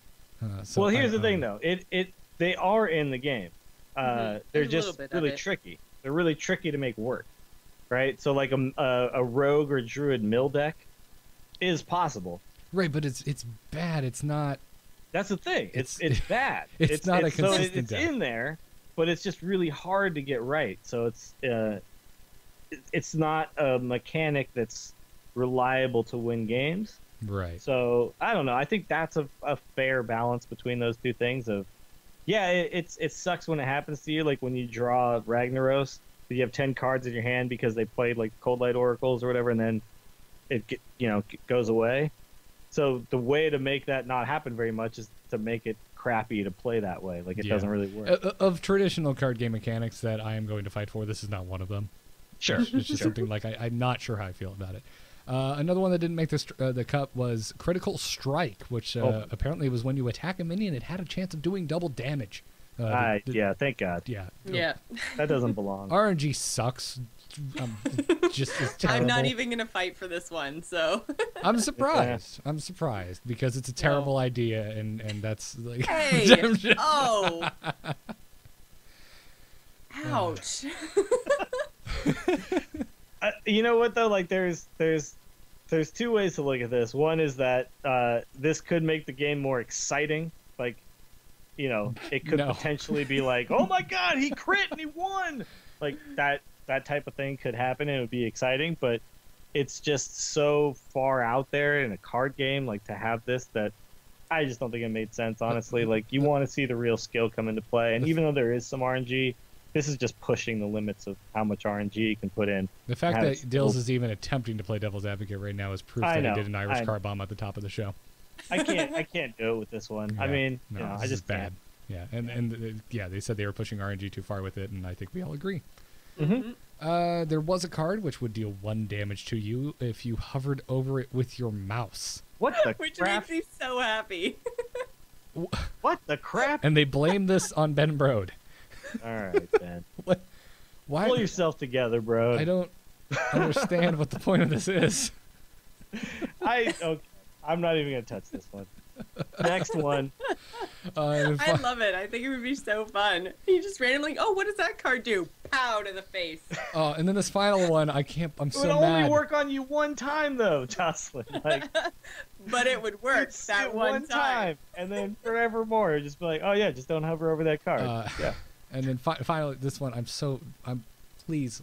So well, here's the thing though. They are in the game. They're just really tricky. They're really tricky to make work. Right, so like a rogue or druid mill deck is possible. Right, but it's bad. It's not. That's the thing. It's bad. It's not a consistent deck. It's in there, but it's just really hard to get right. So it's not a mechanic that's reliable to win games. Right. So I don't know. I think that's a fair balance between those two things. It sucks when it happens to you, like when you draw Ragnaros. You have 10 cards in your hand because they played like Cold Light Oracles or whatever, and then it goes away. So the way to make that not happen very much is to make it crappy to play that way. Like it doesn't really work. Of traditional card game mechanics that I am going to fight for, this is not one of them. Sure. It's just something like I'm not sure how I feel about it. Another one that didn't make the cut was Critical Strike, which apparently was when you attack a minion, it had a chance of doing double damage. Thank God. Yeah. That doesn't belong. RNG sucks. Just as terrible. I'm not even gonna fight for this one, so. I'm surprised. I'm surprised because it's a terrible idea, and that's like. Hey! Oh! Ouch! You know what though? Like there's 2 ways to look at this. One is that this could make the game more exciting. Like, it could potentially be like, oh my God, he crit and he won. Like that type of thing could happen and it would be exciting, but it's just so far out there in a card game, like to have this, that I just don't think it made sense, honestly. Like you want to see the real skill come into play. And even though there is some RNG, this is just pushing the limits of how much RNG you can put in. The fact that Dills is even attempting to play devil's advocate right now is proof that he did an Irish car bomb at the top of the show. I can't do it with this one. Yeah. I mean, I just bad. Yeah, and they said they were pushing RNG too far with it, and I think we all agree. Mm-hmm. There was a card which would deal 1 damage to you if you hovered over it with your mouse. What the Which crap? makes me so happy. What the crap? And they blame this on Ben Brode. All right, Ben. What? Why? Pull yourself together, bro. I don't understand what the point of this is. I'm not even gonna touch this one. Next one. I love it. I think it would be so fun. You just randomly, oh, what does that card do? Pow to the face. And then this final one, I'm so mad. It would only work on you one time, though, Jocelyn. Like, but it would work that one time. And then forevermore, it'd just be like, oh yeah, just don't hover over that card. Yeah. And then finally, this one, please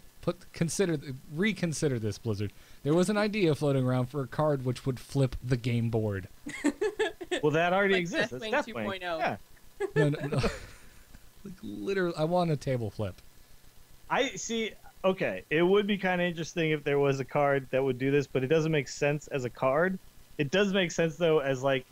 reconsider this, Blizzard. There was an idea floating around for a card which would flip the game board. Well, that already Like exists. Deathwing It's 2.0. Yeah. No. Like, literally, I want a table flip. I see. Okay, it would be kind of interesting if there was a card that would do this, but it doesn't make sense as a card. It does make sense though as like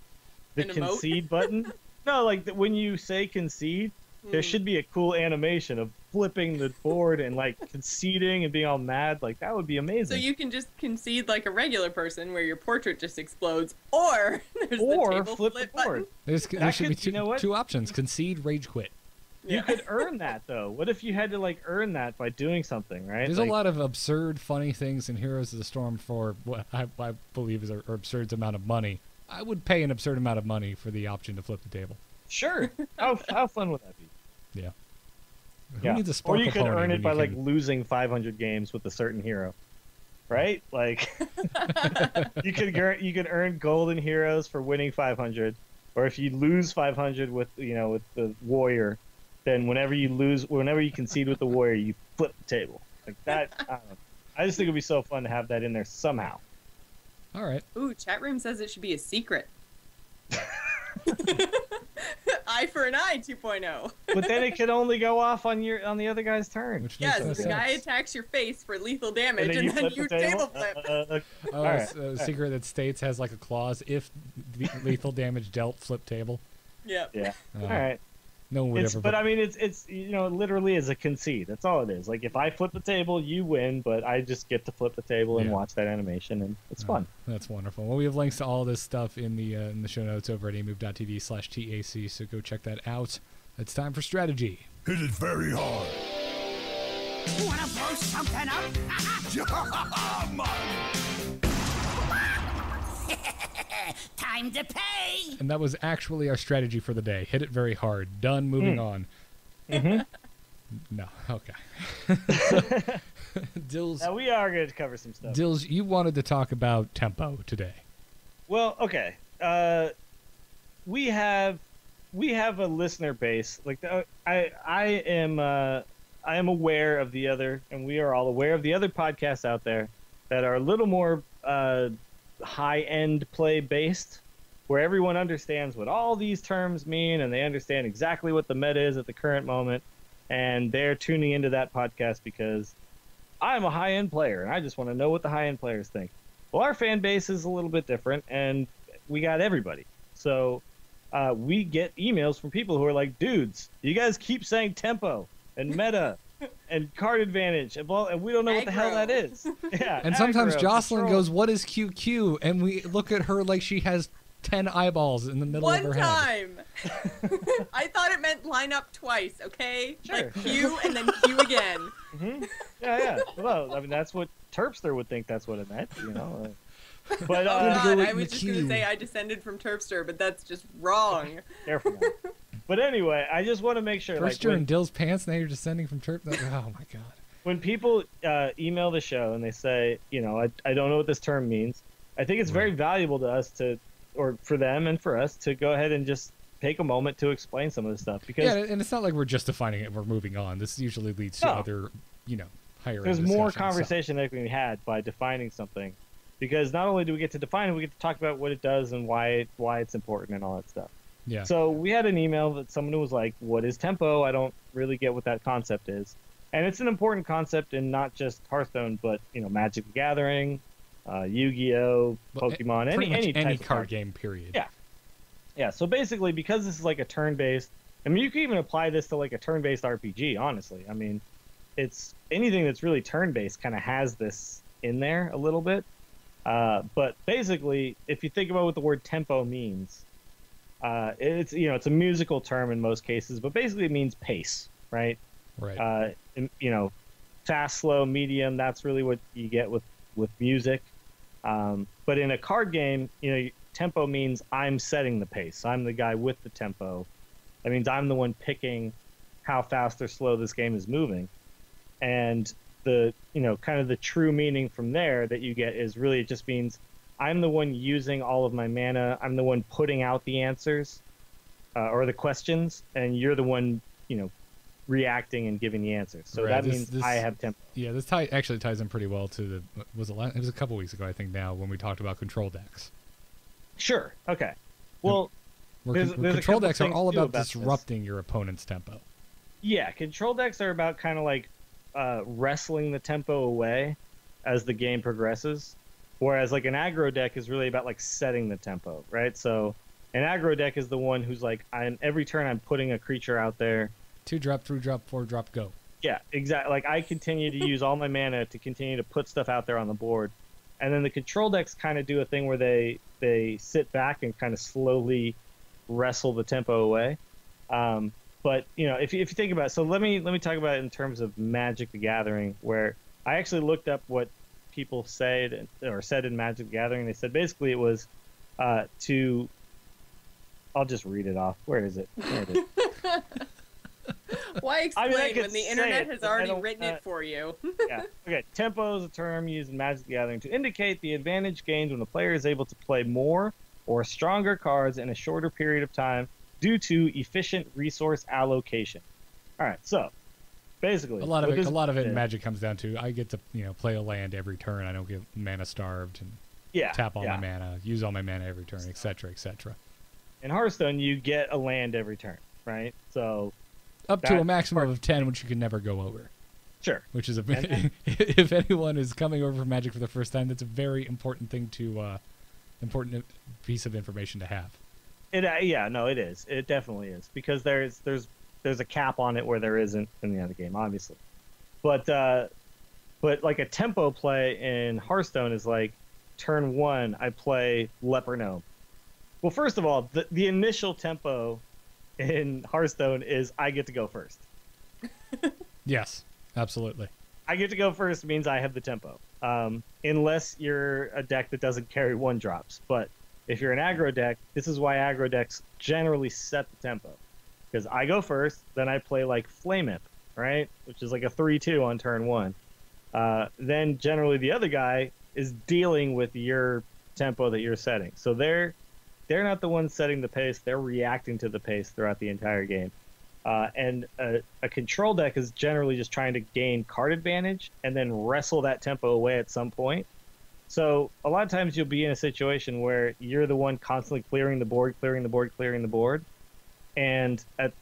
the An emote? concede button. No, like when you say concede, there should be a cool animation of flipping the board and like conceding and being all mad. Like that would be So amazing. you can just concede like a regular person where your portrait just explodes, or there's Or the table flip the flip board. button. There should be could- you know what? two options: concede, rage quit. You could earn that though. What if you had to like earn that by doing something, right? There's Like, a lot of absurd, funny things in Heroes of the Storm for what I believe is an absurd amount of money. I would pay an absurd amount of money for the option to flip the table. Sure. How fun would that be? Yeah. Who Yeah. needs a Or sparkle you could pony earn when it by you like can- losing 500 games with a certain hero, right? Like you could earn golden heroes for winning 500, or if you lose 500 with with the warrior, then whenever you concede with the warrior, you flip the table like that. I don't know. I just think it'd be so fun to have that in there somehow. All right. Ooh, chat room says it should be a secret. Eye for an eye 2.0. But then it could only go off on the other guy's turn. Which Yes, makes no the guy sense. attacks your face for lethal damage, and then flip you the table flip. Oh, All right. a secret that states has like a clause: if the lethal damage dealt, flip table. Yep. Yeah. Uh, All right. No one would ever. But I mean, it's literally is a concede. That's all it is. Like if I flip the table, you win, but I just get to flip the table and Yeah. watch that animation, and it's fun. That's wonderful. Well, we have links to all this stuff in the show notes over at amove.tv/TAC, so go check that out. It's time for strategy. Hit it very hard. Wanna blow something up? Time to pay! And that was actually our strategy for the day. Hit it very hard. Done. Moving on. No. Okay. Dills, Now we are going to cover some stuff. Dills, you wanted to talk about tempo today. Well, okay. We have a listener base. Like I am aware of the other, and we are all aware of the other podcasts out there that are a little more high-end play based, where everyone understands what all these terms mean and they understand exactly what the meta is at the current moment, and they're tuning into that podcast because I'm a high-end player and I just want to know what the high-end players think. Well, our fan base is a little bit different, and we got everybody. So we get emails from people who are like, dudes, you guys keep saying tempo and meta and card advantage, and we don't know what the hell that Aggro. is. Yeah, And sometimes aggro, Jocelyn control. goes, "What is QQ?" And we look at her like she has 10 eyeballs in the middle of One her head. time. I thought it meant line up twice, okay? Sure. Like Q and then Q again. Yeah. Well, I mean, that's what Terpster would think that's what it meant, you know. But Oh Gonna go god, with I was just gonna McHugh. say I descended from Terpster, but that's just wrong. careful now. But anyway, I just want to make sure, First like, you're when, in Dill's pants, now you're descending from church. Oh my god. when people email the show and they say, I don't know what this term means, I think it's very valuable to us or for them and for us to go ahead and just take a moment to explain some of this stuff, because Yeah, and it's not like we're just defining it and we're moving on. This usually leads to No. other, higher there's end more discussions, so- conversation that can be had by defining something, because not only do we get to define it, we get to talk about what it does and why it's important and all that stuff. Yeah. So we had an email that someone was like, what is tempo? I don't really get what that concept is. And it's an important concept in not just Hearthstone, but Magic the Gathering, Yu-Gi-Oh, Well, Pokemon, pretty much any any type of card game, period. Yeah. Yeah, so basically, because this is like a turn-based, I mean, you can even apply this to like a turn-based RPG, honestly. I mean, it's anything that's really turn-based kind of has this in there a little bit. But basically, if you think about what the word tempo means, it's it's a musical term in most cases, but basically it means pace, right? Right. Fast, slow, medium. That's really what you get with music. But in a card game, tempo means I'm setting the pace. I'm the guy with the tempo. That means I'm the one picking how fast or slow this game is moving. And the kind of the true meaning from there that you get is really, it just means I'm the one using all of my mana. I'm the one putting out the answers or the questions, and you're the one reacting and giving the answers. So Right, that this- means this- I have tempo. Yeah, this actually ties in pretty well to the. It was a couple weeks ago, I think. Now, when we talked about control decks, Sure. Okay. Well, where, There's- where there's a control couple decks are things, all too, about about this. disrupting your opponent's tempo. yeah, control decks are about kind of like wrestling the tempo away as the game progresses, whereas like an aggro deck is really about like setting the tempo, right? So an aggro deck is the one who's like, every turn I'm putting a creature out there. 2-drop, 3-drop, 4-drop, go. Yeah, exactly. Like I continue to use all my mana to continue to put stuff out there on the board, and then the control decks kind of do a thing where they sit back and kind of slowly wrestle the tempo away. But you know, if you think about it, so let me talk about it in terms of Magic the Gathering, where I actually looked up what people said in Magic the Gathering. They said basically it was to. I'll just read it off. Where is it? There it is. Why I explain mean, I could when the say internet it, has but I already don't- written it for you? Yeah. Okay. Tempo is a term used in Magic the Gathering to indicate the advantage gained when the player is able to play more or stronger cards in a shorter period of time due to efficient resource allocation. All right. So basically, A lot of what it, this a lot of it in is- Magic comes down to I get to play a land every turn. I don't get mana starved and yeah, tap all yeah. my mana, use all my mana every turn, etc., etc. In Hearthstone, you get a land every turn, right? So Up to a That maximum of 10, which you can never go over. sure. Which is if anyone is coming over from Magic for the first time, that's a very important thing to important piece of information to have. It yeah, no, it is. It definitely is because there's a cap on it where there isn't in the other game, obviously. But like a tempo play in Hearthstone is like turn 1, I play Leper Gnome. Well, first of all, the initial tempo in Hearthstone is I get to go first. Yes, absolutely. I get to go first means I have the tempo. Unless you're a deck that doesn't carry 1-drops. But if you're an aggro deck, this is why aggro decks generally set the tempo. Because I go first, then I play like Flame Imp, right? Which is like a 3-2 on turn 1. Then generally the other guy is dealing with your tempo that you're setting. So they're not the ones setting the pace, they're reacting to the pace throughout the entire game. And a control deck is generally just trying to gain card advantage and then wrestle that tempo away at some point. So a lot of times you'll be in a situation where you're the one constantly clearing the board, and at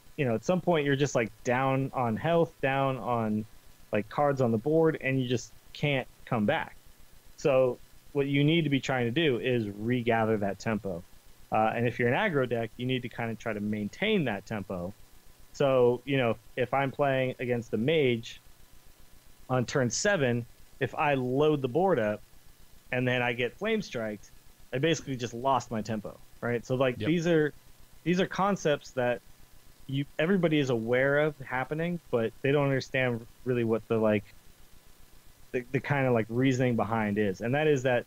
some point you're just like down on health, down on like cards on the board, and you just can't come back. So what you need to be trying to do is regather that tempo. And if you're an aggro deck, you need to kind of try to maintain that tempo. So, if I'm playing against the mage on turn 7, if I load the board up and then I get flame striked, I basically just lost my tempo, right? So like Yep. these are concepts that everybody is aware of happening, but they don't understand really what the kind of like reasoning behind is. And that is that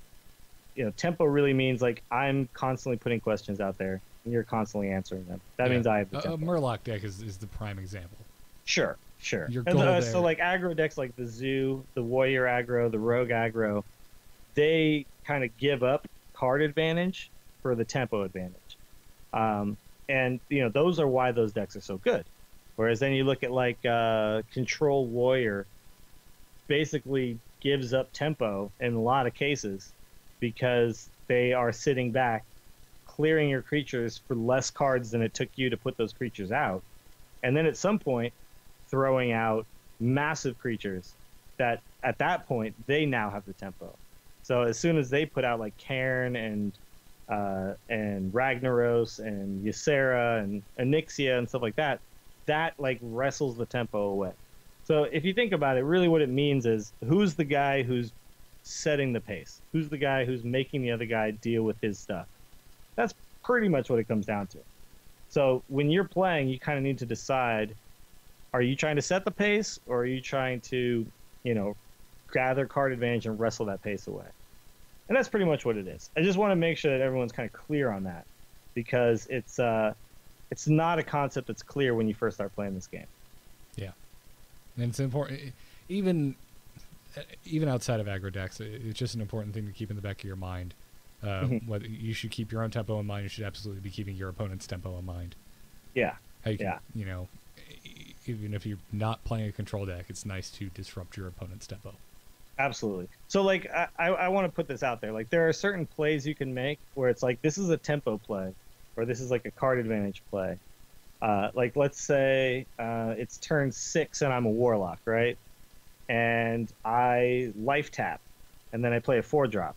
tempo really means like I'm constantly putting questions out there and you're constantly answering them. That means I have the a tempo. Murloc deck is the prime example. Sure. Your And, goal there. so like aggro decks like the Zoo, the Warrior aggro, the Rogue aggro, they kind of give up card advantage for the tempo advantage. And those are why those decks are so good. Whereas then you look at like Control Warrior basically gives up tempo in a lot of cases because they are sitting back clearing your creatures for less cards than it took you to put those creatures out. And then at some point throwing out massive creatures that at that point they now have the tempo. So as soon as they put out like Cairn and Ragnaros and Ysera and Onyxia and stuff like that, that like wrestles the tempo away. So if you think about it, really what it means is who's the guy who's setting the pace? Who's the guy who's making the other guy deal with his stuff? That's pretty much what it comes down to. So when you're playing, you kind of need to decide, are you trying to set the pace or are you trying to, gather card advantage and wrestle that pace away? And that's pretty much what it is. I just want to make sure that everyone's kind of clear on that because it's not a concept that's clear when you first start playing this game. Yeah, and it's important, even outside of aggro decks. It's just an important thing to keep in the back of your mind. Whether you should keep your own tempo in mind, you should absolutely be keeping your opponent's tempo in mind. Yeah. How you can, Yeah. even if you're not playing a control deck, it's nice to disrupt your opponent's tempo. Absolutely. So like I want to put this out there. Like there are certain plays you can make where it's like this is a tempo play, or this is like a card advantage play. Like let's say it's turn 6 and I'm a warlock, right? And I life tap, and then I play a 4-drop.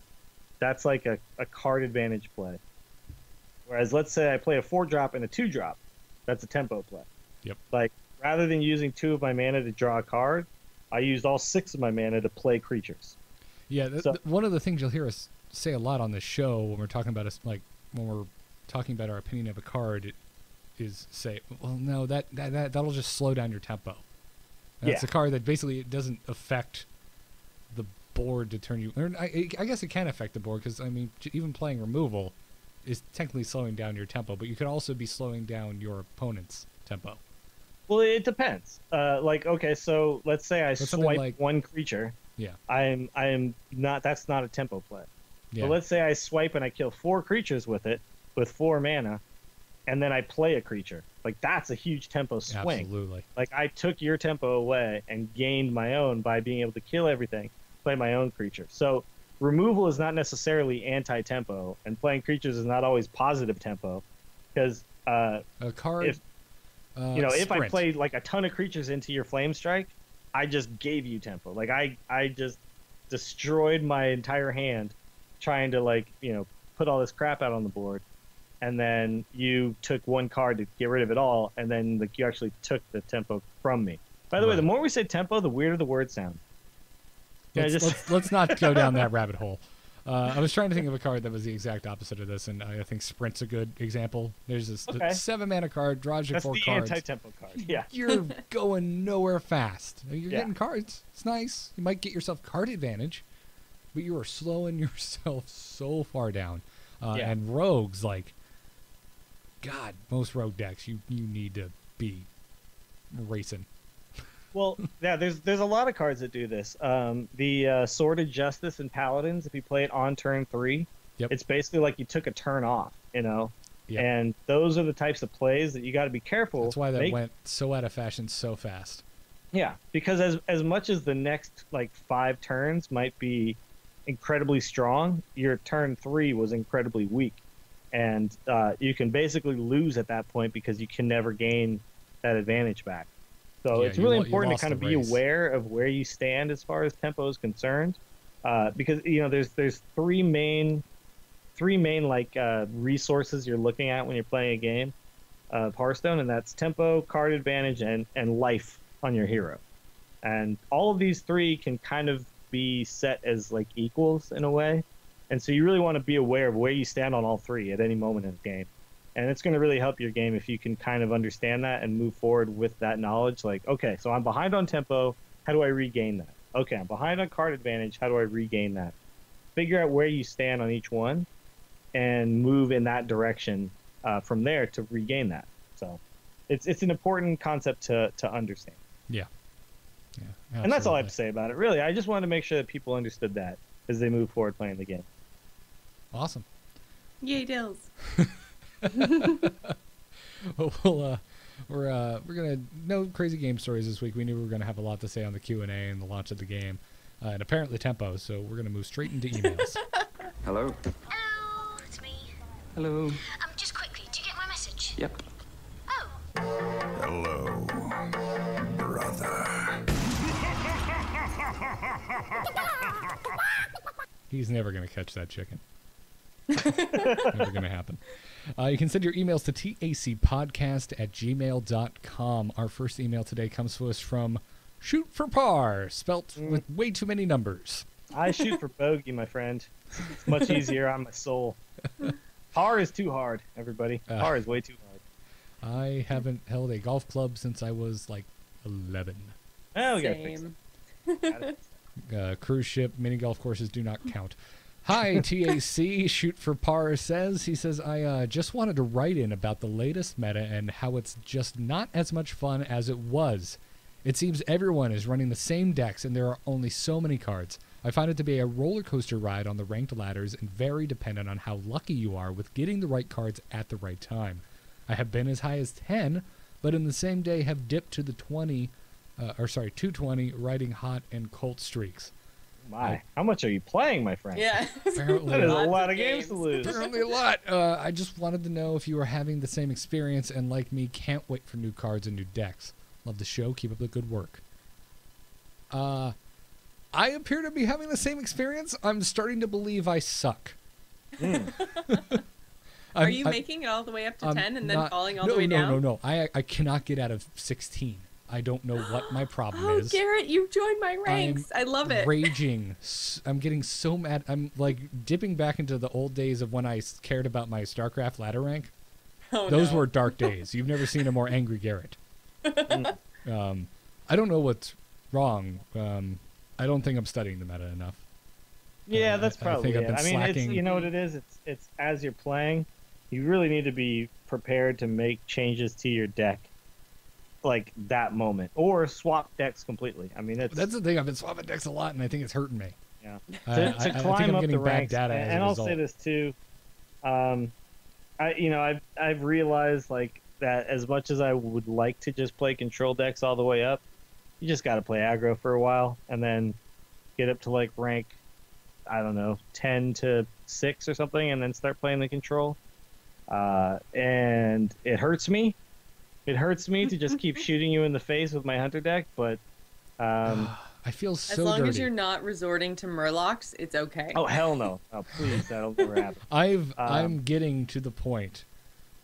That's like a card advantage play. Whereas let's say I play a 4-drop and a 2-drop, that's a tempo play. Yep. Like rather than using 2 of my mana to draw a card, I used all 6 of my mana to play creatures. Yeah, So- one of the things you'll hear us say a lot on this show when we're talking about when we're talking about our opinion of a card is say, well, no, that'll just slow down your tempo. That's Yeah. a card that basically it doesn't affect the board to turn you. Or I guess it can affect the board because I mean, even playing removal is technically slowing down your tempo, but you could also be slowing down your opponent's tempo. Well, it depends. Like okay, so let's say I But something swipe like- one creature. Yeah. I am not. That's not a tempo play. Yeah. But let's say I swipe and I kill 4 creatures with it, with 4 mana, and then I play a creature. Like that's a huge tempo swing. Absolutely. Like I took your tempo away and gained my own by being able to kill everything, play my own creature. So removal is not necessarily anti-tempo, and playing creatures is not always positive tempo, because A card. if if I sprint. played like a ton of creatures into your flame strike, I just gave you tempo. Like I just destroyed my entire hand trying to put all this crap out on the board, and then you took 1 card to get rid of it all, and then you actually took the tempo from me. By the way, the Right. more we say tempo, the weirder the words sound. Yeah, Let's not go down that rabbit hole. I was trying to think of a card that was the exact opposite of this, and I think Sprint's a good example. There's this Okay. 7-mana card, draws you That's 4 the cards. anti-tempo card. Yeah. You're going nowhere fast. You're Yeah. getting cards. It's nice. You might get yourself card advantage, but you are slowing yourself so far down. Yeah. And rogues, like, God, most rogue decks, you need to be racing. Well, yeah, there's a lot of cards that do this. The Sworded Justice and Paladins, if you play it on turn 3, Yep. it's basically like you took a turn off, Yep. And those are the types of plays that you got to be careful. That's why that went so out of fashion so fast. Yeah, because as much as the next 5 turns might be incredibly strong, your turn 3 was incredibly weak, and you can basically lose at that point because you can never gain that advantage back. So Yeah, it's really you important to lost kind of the be race. aware of where you stand as far as tempo is concerned, because there's three main resources you're looking at when you're playing a game of Hearthstone, and that's tempo, card advantage, and life on your hero. And all of these 3 can kind of be set as equals in a way, and so you really want to be aware of where you stand on all 3 at any moment in the game. And it's going to really help your game if you can kind of understand that and move forward with that knowledge. Like, okay, so I'm behind on tempo. How do I regain that? Okay, I'm behind on card advantage. How do I regain that? Figure out where you stand on each one and move in that direction from there to regain that. So it's an important concept to understand. Yeah. And that's all I have absolutely. to say about it. Really, I just wanted to make sure that people understood that as they move forward playing the game. Awesome. Yay, Dills. Well, we're gonna no crazy game stories this week. We knew we were gonna have a lot to say on the Q&A and the launch of the game, and apparently tempo. So we're gonna move straight into emails. Hello? Hello, it's me. Hello. Just quickly, do you get my message? Yep. Oh, Hello, brother. He's never gonna catch that chicken. Never gonna happen. You can send your emails to tacpodcast@gmail.com. Our first email today comes to us from Shoot for Par, spelt with way too many numbers. I shoot for bogey, my friend. It's much easier on my soul. Par is too hard, everybody. Par is way too hard. I haven't held a golf club since I was like 11. Oh, we gotta fix Same. it. Got it. Cruise ship mini golf courses do not count. Hi, TAC. Shoot for Par says. He says, I just wanted to write in about the latest meta and how it's just not as much fun as it was. It seems everyone is running the same decks and there are only so many cards. I find it to be a roller coaster ride on the ranked ladders and very dependent on how lucky you are with getting the right cards at the right time. I have been as high as 10, but in the same day have dipped to the 220 riding hot and cold streaks. My, how much are you playing, my friend? Yeah. Apparently That is a Lots lot of of games to lose. Apparently a lot. I just wanted to know if you were having the same experience, and like me, can't wait for new cards and new decks. Love the show. Keep up the good work. I appear to be having the same experience. I'm starting to believe I suck. Are you making it all the way up to 10 and then falling all the way down? No. I cannot get out of 16. I don't know what my problem Oh, is. Garrett, you joined my ranks. I love it. Raging. I'm getting so mad. I'm like dipping back into the old days of when I cared about my StarCraft ladder rank. Oh, Those no. were dark days. You've never seen a more angry Garrett. I don't know what's wrong. I don't think I'm studying the meta enough. Yeah, that's I probably think I've it. been I mean, it's, slacking. you know what it is? It's as you're playing, you really need to be prepared to make changes to your deck like that moment, or swap decks completely. I mean, That's the thing. I've been swapping decks a lot, and I think it's hurting me. yeah. I To think climb I'm up getting the bad ranks, data as and a I'll result. say this too. I've realized like that as much as I would like to just play control decks all the way up, you just got to play aggro for a while and then get up to like rank, I don't know, 10 to 6 or something, and then start playing the control. And it hurts me. It hurts me to just keep shooting you in the face with my hunter deck, but I feel As so long dirty. as you're not resorting to Murlocs, it's okay. oh hell no! Oh please, that'll never happen. I'm getting to the point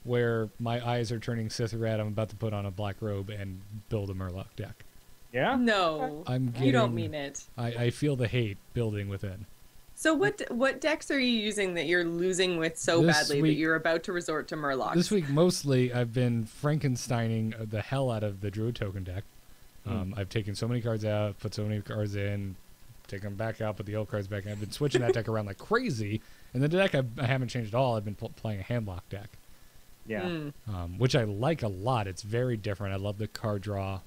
where my eyes are turning Sith red. I'm about to put on a black robe and build a Murloc deck. Yeah. No, I'm getting. you don't mean it. I feel the hate building within. So what decks are you using that you're losing with so This badly that week- you're about to resort to Murlocs? This week, mostly, I've been Frankensteining the hell out of the Druid token deck. I've taken so many cards out, put so many cards in, taken them back out, put the old cards back in. I've been switching that deck around like crazy. And the deck I haven't changed at all. I've been playing a handlock deck, Yeah. which I like a lot. It's very different. I love the card draw.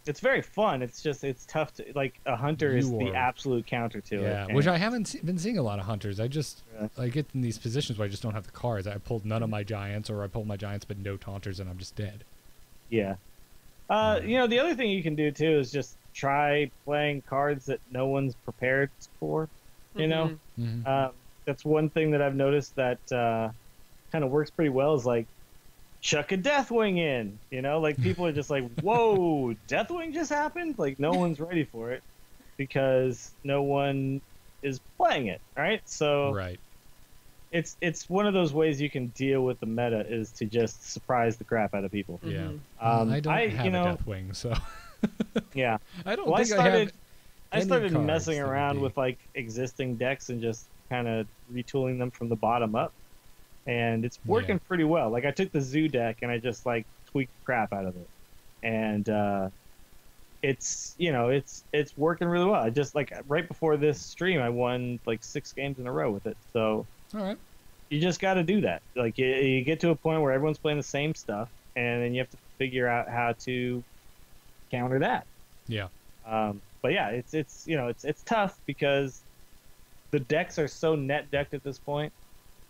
It's very fun. It's just it's tough to like a hunter is You the are- absolute counter to it. Yeah, and which I haven't been seeing a lot of hunters. I Yeah. get in these positions where I just don't have the cards. I pulled none of my giants, or I pulled my giants but no taunters, and I'm just dead. Yeah. The other thing you can do too is just try playing cards that no one's prepared for. You know, that's one thing that I've noticed that kind of works pretty well. Is like chuck a Deathwing in. You know, like people are just like, "Whoa, Deathwing just happened!" Like no one's ready for it because no one is playing it. Right? So Right. it's one of those ways you can deal with the meta is to just surprise the crap out of people. Yeah. Um, I don't have you know- a Deathwing, so Yeah. I don't Well, think I have. I any started cards messing that would around be- with like existing decks and just kind of retooling them from the bottom up, and it's working Yeah. pretty well. Like I took the Zoo deck and I just like tweaked the crap out of it, and it's it's working really well. I just like right before this stream I won like 6 games in a row with it. So All right. you just got to do that. Like you get to a point where everyone's playing the same stuff, and then you have to figure out how to counter that. Yeah. But yeah, it's tough because the decks are so net decked at this point,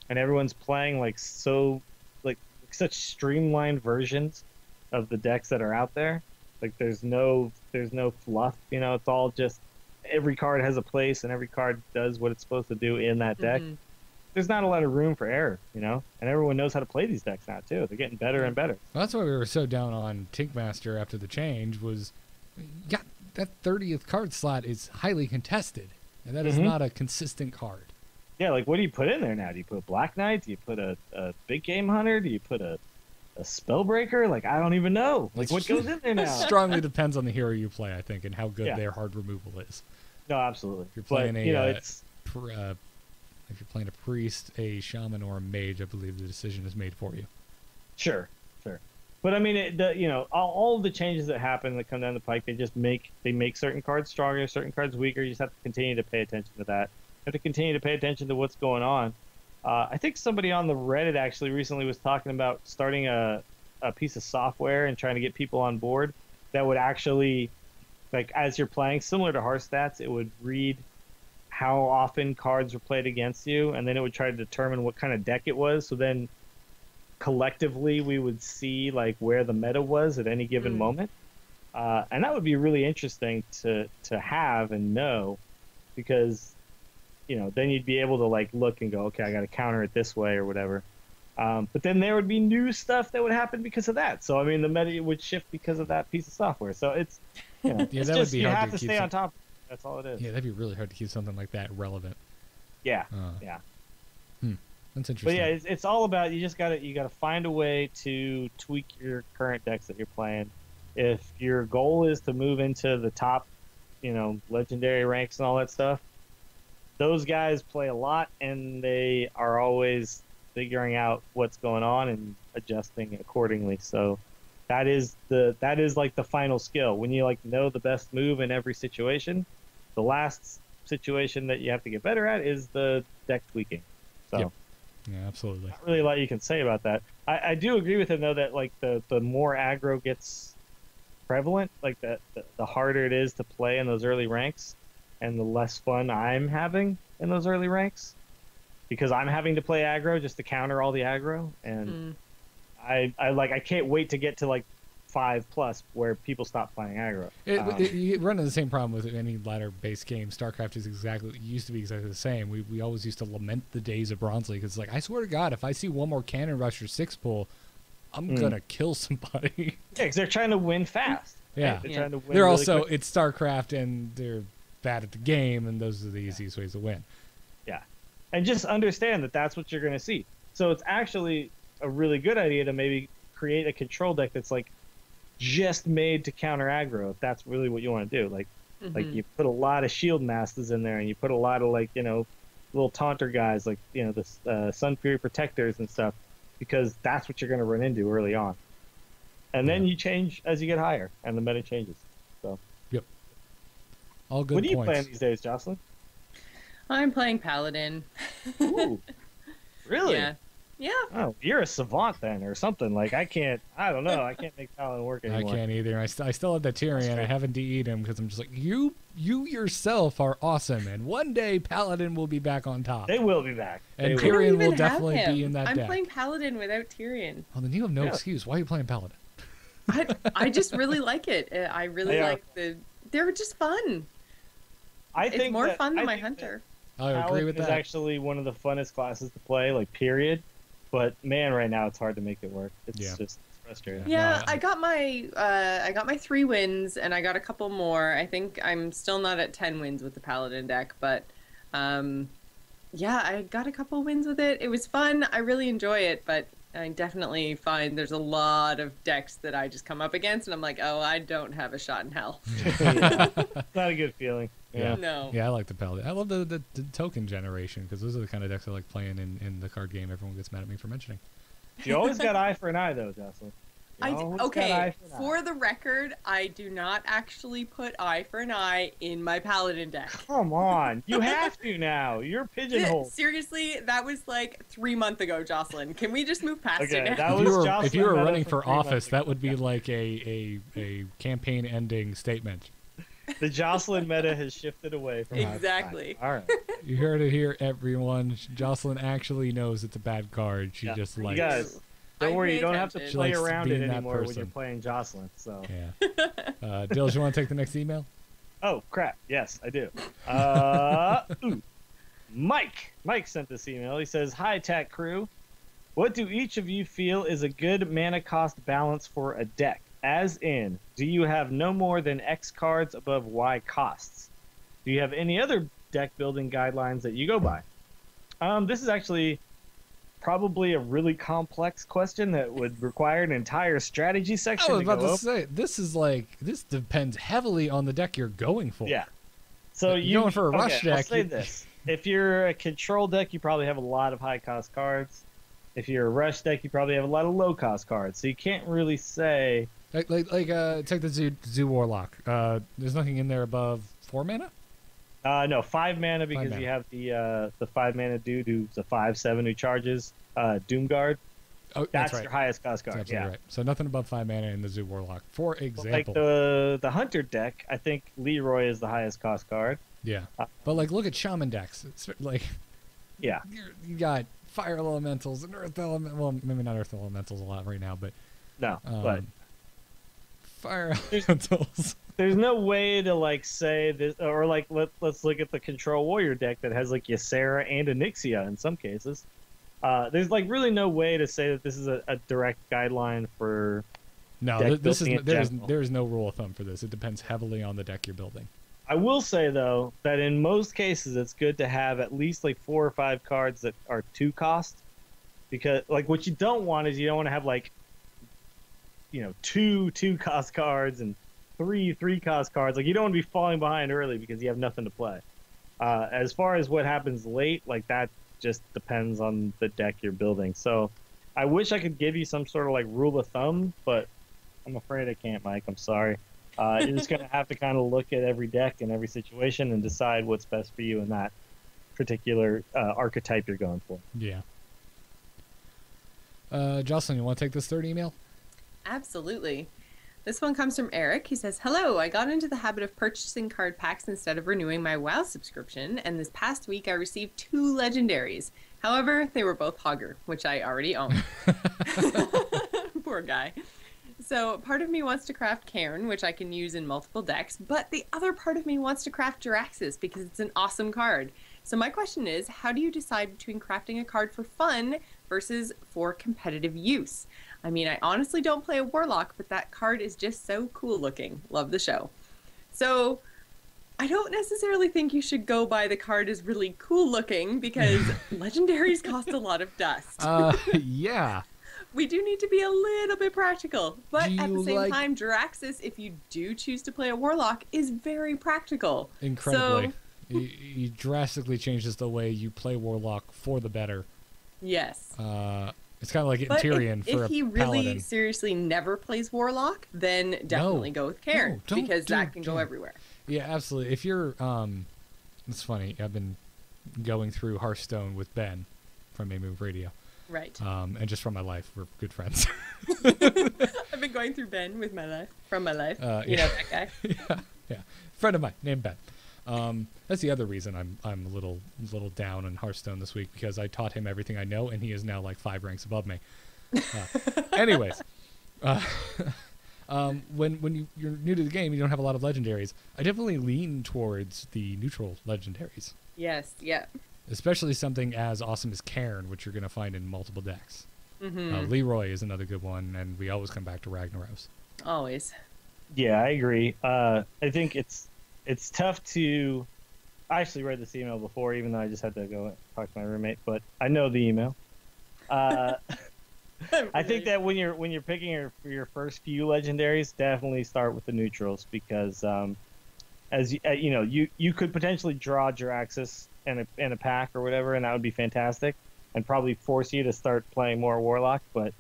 and everyone's playing like such streamlined versions of the decks that are out there. Like there's no fluff. It's all just every card has a place and every card does what it's supposed to do in that deck. There's not a lot of room for error, and everyone knows how to play these decks now too. They're getting better and better. Well, that's why we were so down on Tinkmaster after the change. Was that 30th card slot is highly contested, and that is not a consistent card. Yeah, like what do you put in there now? Do you put Black Knight? Do you put a big game hunter? Do you put a Spellbreaker? Like I don't even know. Like what goes in there now? Strongly depends on the hero you play, I think, and how good Yeah. their hard removal is. No, absolutely. If you're playing it's if you're playing a priest, a shaman, or a mage, I believe the decision is made for you. sure. But I mean, all the changes that happen that come down the pike, they make certain cards stronger, certain cards weaker. You just have to continue to pay attention to that. You have to continue to pay attention to what's going on. I think somebody on the Reddit actually recently was talking about starting a piece of software and trying to get people on board that would actually, like, as you're playing, similar to Hearthstats, it would read how often cards were played against you, and then it would try to determine what kind of deck it was. So then collectively we would see like where the meta was at any given moment, and that would be really interesting to have and know, because then you'd be able to like look and go, okay, I got to counter it this way or whatever. But then there would be new stuff that would happen because of that. So I mean, the meta would shift because of that piece of software. So it's Yeah, it's that would be you hard have to to keep stay some- on top. That's all it is. Yeah, that'd be really hard to keep something like that relevant. Yeah, Uh, yeah. That's interesting. But yeah, it's all about you gotta find a way to tweak your current decks that you're playing. If your goal is to move into the top, legendary ranks and all that stuff, those guys play a lot and they are always figuring out what's going on and adjusting accordingly. So that is like the final skill. When you like know the best move in every situation, the last situation that you have to get better at is the deck tweaking. So Yep. Yeah, absolutely. not really a lot you can say about that. I do agree with him though that like the more aggro gets prevalent, like the harder it is to play in those early ranks, and the less fun I'm having in those early ranks, because I'm having to play aggro just to counter all the aggro, and I can't wait to get to like 5+ where people stop playing aggro. You run into the same problem with any ladder-based game. StarCraft used to be exactly the same. We always used to lament the days of Bronze League. It's like, I swear to God, if I see one more Cannon Rusher 6 pull, I'm gonna kill somebody. Yeah, because they're trying to win fast. Yeah. right? They're trying to win. They're really also quick. it's StarCraft and they're bad at the game, and those are the easiest ways to win. Yeah, and just understand that that's what you're going to see. So it's actually a really good idea to maybe create a control deck that's like just made to counter aggro, if that's really what you want to do. Like you put a lot of shield masters in there, and you put a lot of like little taunter guys, like the Sun Fury protectors and stuff, because that's what you're going to run into early on. And then you change as you get higher, and the meta changes. So All good what are you points. playing these days, Jocelyn? I'm playing Paladin. Ooh, really? Yeah. Yeah. Oh, you're a savant then, or something. Like I don't know. I can't make Paladin work I anymore. can't either. I still have the Tyrion. I haven't DE'd him because I'm just like, you yourself are awesome, and one day Paladin will be back on top. They will be back. And They I don't Tyrion even will have definitely him. be in that I'm deck. playing Paladin without Tyrion. Well, then you have no Yeah. excuse. Why are you playing Paladin? I just really like it. I really They are. like they're just fun. I It's think more that- fun I than my think that hunter. I agree Paladin with is that. actually one of the funnest classes to play, like period. But man, right now it's hard to make it work. It's Yeah. just frustrating. Yeah, No, I got my 3 wins, and I got a couple more. I think I'm still not at 10 wins with the Paladin deck, but yeah, I got a couple wins with it. It was fun. I really enjoy it, but I definitely find there's a lot of decks that I just come up against, and I'm like, oh, I don't have a shot in hell. It's not a good feeling. Yeah. No. Yeah, I like the Paladin. I love the token generation, because those are the kind of decks I like playing in the card game. Everyone gets mad at me for mentioning. You always got eye for an eye, though, Jocelyn. You always got eye Okay, for an eye. for the record, I do not actually put eye for an eye in my Paladin deck. Come on, you have to now. You're pigeonholed. Seriously, that was like 3 months ago, Jocelyn. Can we just move past Okay, it now? that If was you were, Jocelyn if you were Meta running from for 3 months office, ago. that would be like a campaign ending statement. The Jocelyn meta has shifted away from eye for eye. Exactly. All right, You heard it here, everyone. Jocelyn actually knows it's a bad card. She Yeah. just You likes. guys, don't I worry, pay you don't have to attention. She play likes to around be it that anymore when you're person. playing Jocelyn. So. Yeah. Dills, you want to take the next email? Oh crap! Yes, I do. Mike sent this email. He says, "Hi, Tac Crew. What do each of you feel is a good mana cost balance for a deck? As in, do you have no more than X cards above Y costs? Do you have any other deck building guidelines that you go by?" This is actually probably a really complex question that would require an entire strategy I section was to go about to over. say, this depends heavily on the deck you're going for. Yeah. So You're going for a rush okay, I'll deck, say you- this: if you're a control deck, you probably have a lot of high cost cards. If you're a rush deck, you probably have a lot of low cost cards. So you can't really say. Take the Zoo Warlock. There's nothing in there above 4 mana? No, 5 mana because mana. you have the 5 mana dude who's a 5/7 who charges Doomguard. Oh, That's right. your highest cost That's card. absolutely Yeah. right. So nothing above 5 mana in the Zoo Warlock. For But example. like the hunter deck, I think Leroy is the highest cost card. Yeah. But like, look at Shaman decks. It's like, Yeah. you got fire elementals and earth element. Well, maybe not earth elementals a lot right now, but No, but fire elementals. there's no way to like say this, or like let's look at the Control Warrior deck that has like Ysera and Onyxia in some cases. There's like really no way to say that this is a direct guideline for. No, deck this is building in general. there's no rule of thumb for this. It depends heavily on the deck you're building. I will say though that in most cases it's good to have at least like 4 or 5 cards that are 2 cost, because like what you don't want is you don't want to have like, you know, 2 cost cards and 3 cost cards. Like you don't want to be falling behind early because you have nothing to play. As far as what happens late, like that just depends on the deck you're building. So I wish I could give you some sort of like rule of thumb, but I'm afraid I can't, Mike. I'm sorry. You're just going to have to kind of look at every deck and every situation and decide what's best for you in that particular archetype you're going for. Yeah. Jocelyn, you want to take this third email? Absolutely. This one comes from Eric. He says, "Hello, I got into the habit of purchasing card packs instead of renewing my WoW subscription, and this past week I received 2 legendaries. However, they were both Hogger, which I already own." Poor guy. So part of me wants to craft Cairn, which I can use in multiple decks, but the other part of me wants to craft Jaraxxus because it's an awesome card. So my question is, how do you decide between crafting a card for fun versus for competitive use? I mean, I honestly don't play a Warlock, but that card is just so cool looking. Love the show. So I don't necessarily think you should go by the card is really cool looking because legendaries cost a lot of dust. Yeah. We do need to be a little bit practical, but Do at the you same like- time, Jaraxxus, if you do choose to play a Warlock, is very practical. Incredibly. So, He drastically changes the way you play Warlock for the better. yes. It's kind of like But Tyrion for if a he really paladin. seriously never plays Warlock, then definitely go with Cairn, No, don't because do that can go Cairn. everywhere. Yeah, absolutely. If you're, it's funny. I've been going through Hearthstone with Ben from A Move Radio, Right. and just from my life, we're good friends. I've been going through Ben with my life, from my life. You know that guy. yeah, friend of mine named Ben. That's the other reason I'm a little down on Hearthstone this week, because I taught him everything I know, and he is now like 5 ranks above me. Anyways, when you're new to the game, you don't have a lot of legendaries. I definitely lean towards the neutral legendaries, Yes, yeah. especially something as awesome as Cairn, which you're going to find in multiple decks. Leroy is another good one, and we always come back to Ragnaros. Always. Yeah, I agree. I think it's tough to. I actually read this email before, even though I just had to go talk to my roommate. But I know the email. I think that when you're picking your first few legendaries, definitely start with the neutrals, because as you know, you could potentially draw Jaraxxus in a pack or whatever, and that would be fantastic, and probably force you to start playing more Warlock. But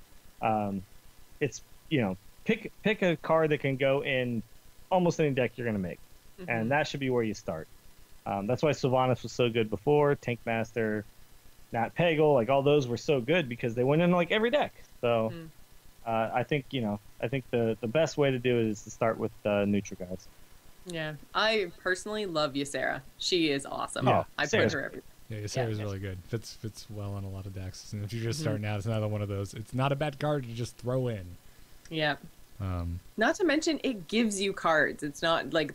it's, you know, pick a card that can go in almost any deck you're gonna make, and that should be where you start. That's why Sylvanas was so good before. Tankmaster, Nat Pagel, like all those were so good because they went in like every deck. So I think the best way to do it is to start with neutral guys. Yeah. I personally love Ysera. She is awesome. Yeah, I put Ysera's her everywhere. Yeah, Ysera is Yeah. really good. Fits well on a lot of decks. And if you're just starting out, it's another one of those. It's not a bad card to just throw in. Yeah. Um, Not to mention, it gives you cards. It's not like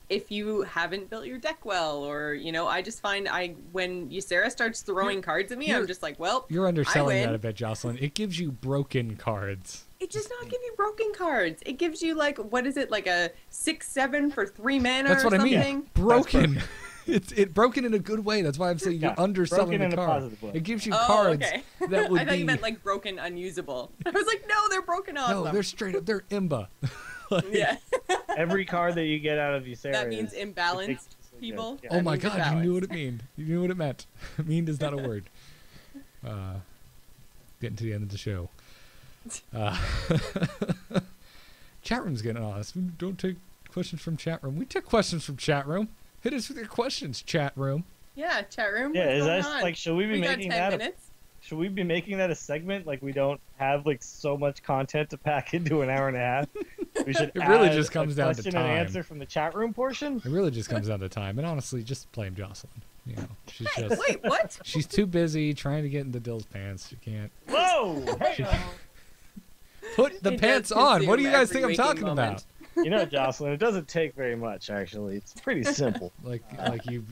if you haven't built your deck well, or, you know, I just find when Ysera starts throwing cards at me, I'm just like, well, you're I underselling win. that a bit, Jocelyn. It gives you broken cards. It does not give you broken cards. It gives you like, what is it, like a 6/7 for 3 mana That's or what I something? mean. Broken. It's broken in a good way. That's why I'm saying you're Yeah, underselling broken in the a card. positive way. It gives you Oh, cards okay. that would I thought be. you meant like broken, unusable. I was like, no, they're broken awesome. No, they're straight up. They're Imba. Like, Yeah. Every card that you get out of Ysera That means is imbalanced ridiculously good. people. Yeah. Oh That my means God! You knew what it imbalanced. mean. You knew what it meant. Mean is not a word. Getting to the end of the show. Chat room's getting on us. We don't take questions from chat room. We took questions from chat room. Hit us with your questions, chat room. Yeah, chat room. Yeah, what's is going that on? like, should we be We got making 10 that? minutes. Should we be making that a segment? Like, we don't have like so much content to pack into an hour and a half. We should. It really add just a comes down to question time. and answer from the chat room portion. It really just comes down to time. And honestly, just blame Jocelyn. You know, she's just Wait, what? she's too busy trying to get into Dill's pants. She can't Whoa! Hey, put the It pants does on. What do you consume guys think I'm every talking waking moment. you know, Jocelyn, it doesn't take very much, actually. It's pretty simple. about? Like you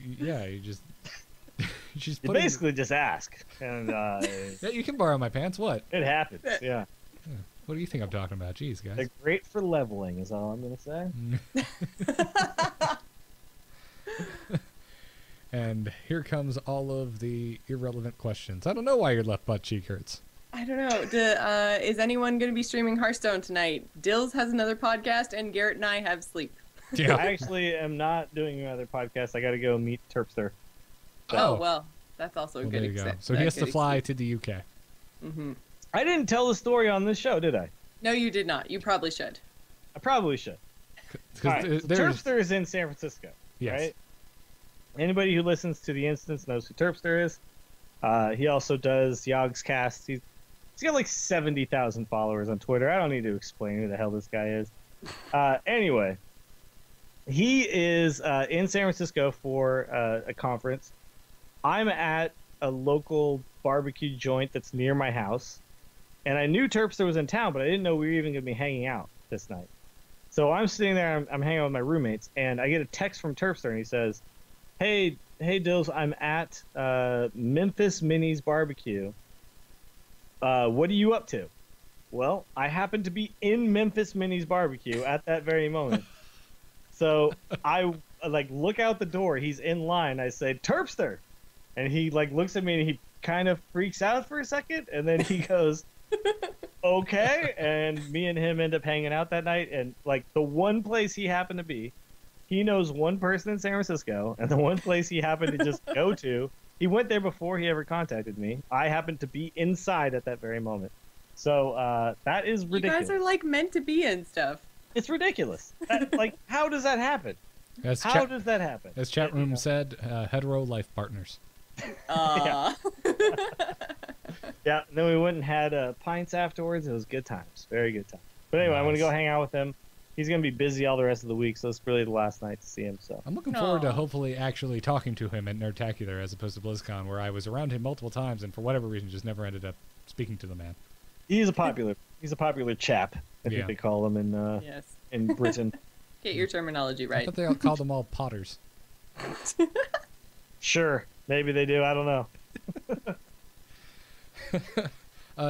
just she's You putting. basically just ask, and Yeah, you can borrow my pants. What? it happens. Yeah. What do you think I'm talking about? Jeez, guys. They're great for leveling, is all I'm going to say. And here comes all of the irrelevant questions. I don't know why your left butt cheek hurts. I don't know. Is anyone going to be streaming Hearthstone tonight? Dills has another podcast, and Garrett and I have sleep. Yeah. I actually am not doing another podcast. I got to go meet Terpster. Oh, well, that's also a Well, good there you go. extent. So he has to fly to the UK. Mm-hmm. I didn't tell the story on this show, did I? No, you did not. You probably should. I probably should. All right, so there's Terpster is in San Francisco, yes. right? Anybody who listens to the instance knows who Terpster is. He also does Yogg's Cast. He's got like 70,000 followers on Twitter. I don't need to explain who the hell this guy is. Anyway, he is in San Francisco for a conference. I'm at a local barbecue joint that's near my house. And I knew Terpster was in town, but I didn't know we were even going to be hanging out this night. So I'm sitting there, I'm hanging out with my roommates, and I get a text from Terpster, and he says, Hey, Dills, I'm at Memphis Minis Barbecue. What are you up to? Well, I happen to be in Memphis Minis Barbecue at that very moment. So I look out the door. He's in line. I say, Terpster. And he looks at me and he kind of freaks out for a second. And then he goes, okay. And me and him end up hanging out that night. And the one place he happened to be, he knows one person in San Francisco, and the one place he happened to just go to, he went there before he ever contacted me. I happened to be inside at that very moment. So that is ridiculous. You guys are meant to be and stuff. It's ridiculous. How does that happen? As How does that happen? As chat room said, hetero life partners. Uh, Yeah, then we went and had pints afterwards. It was good times. Very good times. But anyway, I'm going to go hang out with him. He's going to be busy all the rest of the week, so it's really the last night to see him. So I'm looking forward to Aw. hopefully actually talking to him at Nerdtacular as opposed to BlizzCon, where I was around him multiple times and for whatever reason just never ended up speaking to the man. he's a popular chap, I think Yeah. they call him yes. in Britain. Get your terminology I right. thought they all called them all Potters. Sure, maybe they do. I don't know.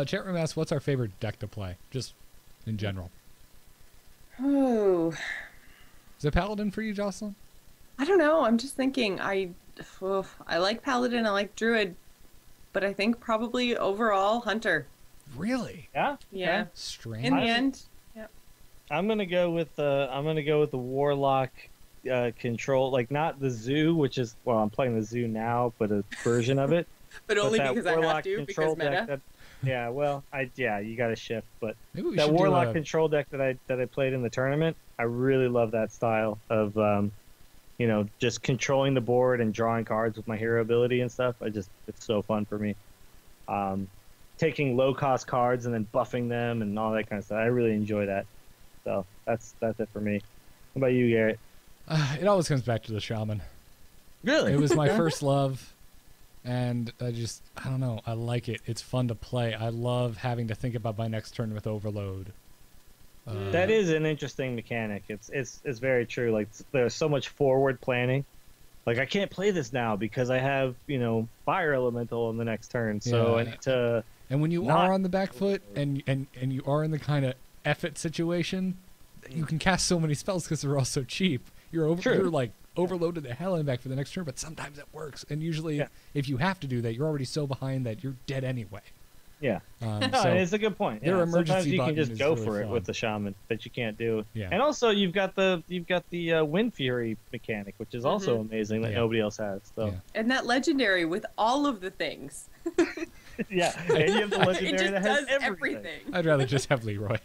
Chat room asks, what's our favorite deck to play, just in general? Oh, Is it Paladin for you, Jocelyn? I don't know. I'm just thinking. I like Paladin. I like Druid, but I think probably overall Hunter. Really? Yeah. Yeah. Okay. Strange. In the end, I'm gonna go with the Warlock control, not the Zoo, which is I'm playing the Zoo now, but a version of it. but only that because I have Warlock to control because meta. deck you got to shift, but Maybe we that should Warlock do a, control deck that I played in the tournament, I really love that style of just controlling the board and drawing cards with my hero ability and stuff. It's so fun for me. Taking low cost cards and then buffing them and all that kind of stuff. I really enjoy that. So that's it for me. What about you, Garrett? it always comes back to the Shaman. Really? It was my first love, and I don't know, I like it. It's fun to play. I love having to think about my next turn with Overload. That is an interesting mechanic. It's very true. There's so much forward planning. I can't play this now because I have Fire Elemental in the next turn, so Yeah. I need to. And when you Not- are on the back foot and you are in the kind of effort situation, you can cast so many spells because they're all so cheap. You're True. overloaded the hell in back for the next turn, but sometimes it works. And usually, Yeah. if you have to do that, you're already so behind that you're dead anyway. Yeah, No, no, it's a good point. their Yeah, emergency sometimes you can button just is go really for it fun. with the Shaman that you can't do. Yeah. And also you've got the Wind Fury mechanic, which is also amazing that Yeah. nobody else has. So Yeah. And that legendary with all of the things. yeah, and you have the It legendary just that has does everything. everything. I'd rather just have Leroy.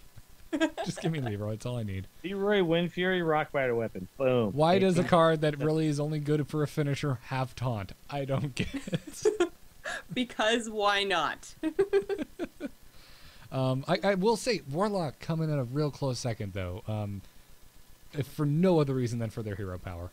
Just give me Leroy. It's all I need. Leroy Wind Fury, Rockbiter Weapon. Boom. Why does a Thank you. card that really is only good for a finisher have taunt? I don't get it. Because why not? I will say Warlock coming in a real close second though. If for no other reason than for their hero power.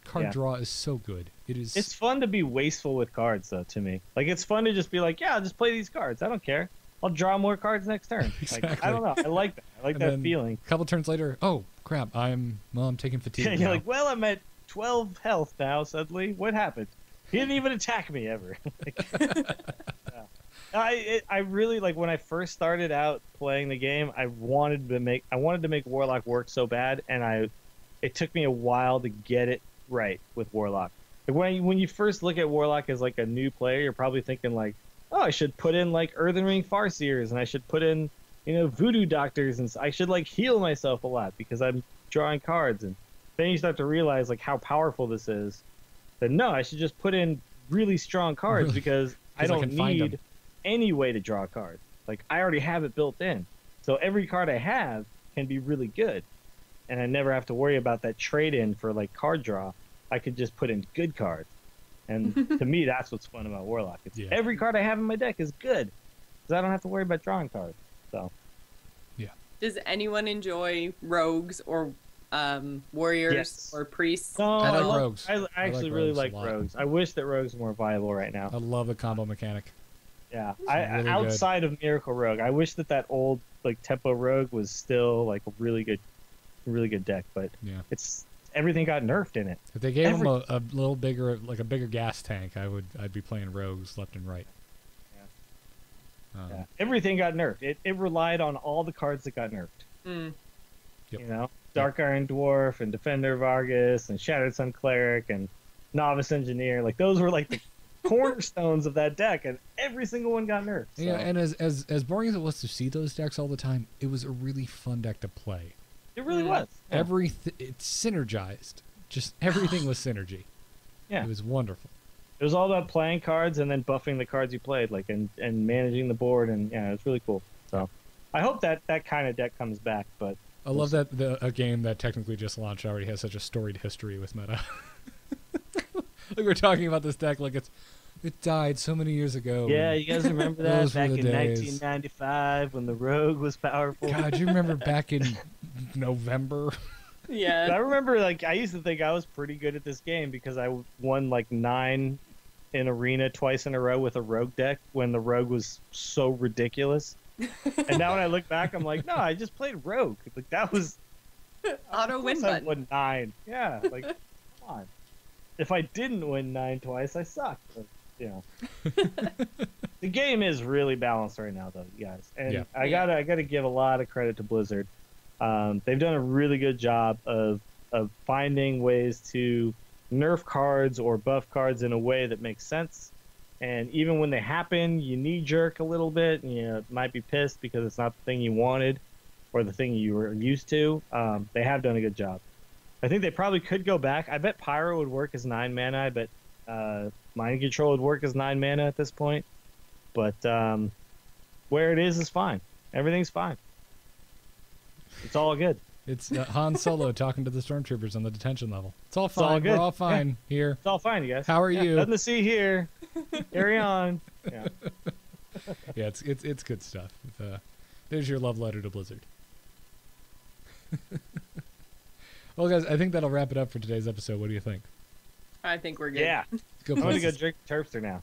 card Yeah. draw is so good. It is. It's fun to be wasteful with cards, though. To me, like it's fun to just be like, yeah, I'll just play these cards. I don't care. I'll draw more cards next turn. Like, I don't know. I like that. I like and that then feeling. A couple turns later, oh crap! I'm taking fatigue. You're now. like, well, I'm at 12 health now. Suddenly, what happened? He didn't even attack me ever. Like, yeah. I really like when I first started out playing the game. I wanted to make Warlock work so bad, and it took me a while to get it right with Warlock. Like when you first look at Warlock as like a new player, you're probably thinking like, oh, I should put in like Earthen Ring Farseers, and I should put in Voodoo Doctors, and I should like heal myself a lot because I'm drawing cards. And then you start to realize like how powerful this is. That no, I should just put in really strong cards Really? because I 'Cause I don't can find 'em. need any way to draw cards. Like I already have it built in, so every card I have can be really good, and I never have to worry about that trade in for like card draw. I could just put in good cards, and to me, that's what's fun about Warlock. It's Yeah. every card I have in my deck is good, because I don't have to worry about drawing cards. So Does anyone enjoy rogues or warriors Yes. or priests? no, I like love- rogues. I actually really rogues a like lot. rogues. I wish that rogues were more viable right now. I love the combo mechanic. Yeah, really good. outside of Miracle Rogue, I wish that old like Tempo Rogue was still like a really good deck, but Yeah. it's everything got nerfed in it. If they gave Every- him a little bigger, like a bigger gas tank, I'd be playing rogues left and right. Yeah. Everything got nerfed. It relied on all the cards that got nerfed. Mm. Yep. Dark Iron Dwarf and Defender Vargas and Shattered Sun Cleric and Novice Engineer. Like those were like the cornerstones of that deck, and every single one got nerfed. So. Yeah, and as boring as it was to see those decks all the time, it was a really fun deck to play. it really was. Yeah. It's synergized. Just everything was synergy. Yeah. It was wonderful. It was all about playing cards and then buffing the cards you played, like and managing the board, and yeah, it was really cool. So I hope that kind of deck comes back. But I love that a game that technically just launched already has such a storied history with meta. Like we're talking about this deck like it died so many years ago. yeah, you guys remember that Those were back the in days. 1995 when the Rogue was powerful. God, do you remember back in November? I Yeah. remember, like, I used to think I was pretty good at this game because I won like 9 in Arena twice in a row with a Rogue deck when the Rogue was so ridiculous. And now when I look back, I'm like, no, I just played Rogue. Like that was Auto of win course I button. won 9. Yeah, like come on. If I didn't win 9 twice, I sucked. But, the game is really balanced right now, though, you guys. And Yeah. I gotta give a lot of credit to Blizzard. They've done a really good job of finding ways to nerf cards or buff cards in a way that makes sense. And even when they happen, you knee jerk a little bit. And, you might be pissed because it's not the thing you wanted or the thing you were used to. They have done a good job. I think they probably could go back. I bet Pyro would work as 9 mana. I bet Mind Control would work as 9 mana at this point. But where it is fine. Everything's fine. It's all good. It's Han Solo talking to the stormtroopers on the detention level. It's all all fine. good. We're all fine here. It's all fine, you guys. How are Yeah, you? Nothing to see here. Carry on. Yeah. Yeah, it's good stuff. There's your love letter to Blizzard. Well, guys, I think that'll wrap it up for today's episode. What do you think? I think we're good. Yeah. Go I'm going to go places. drink Terpster now.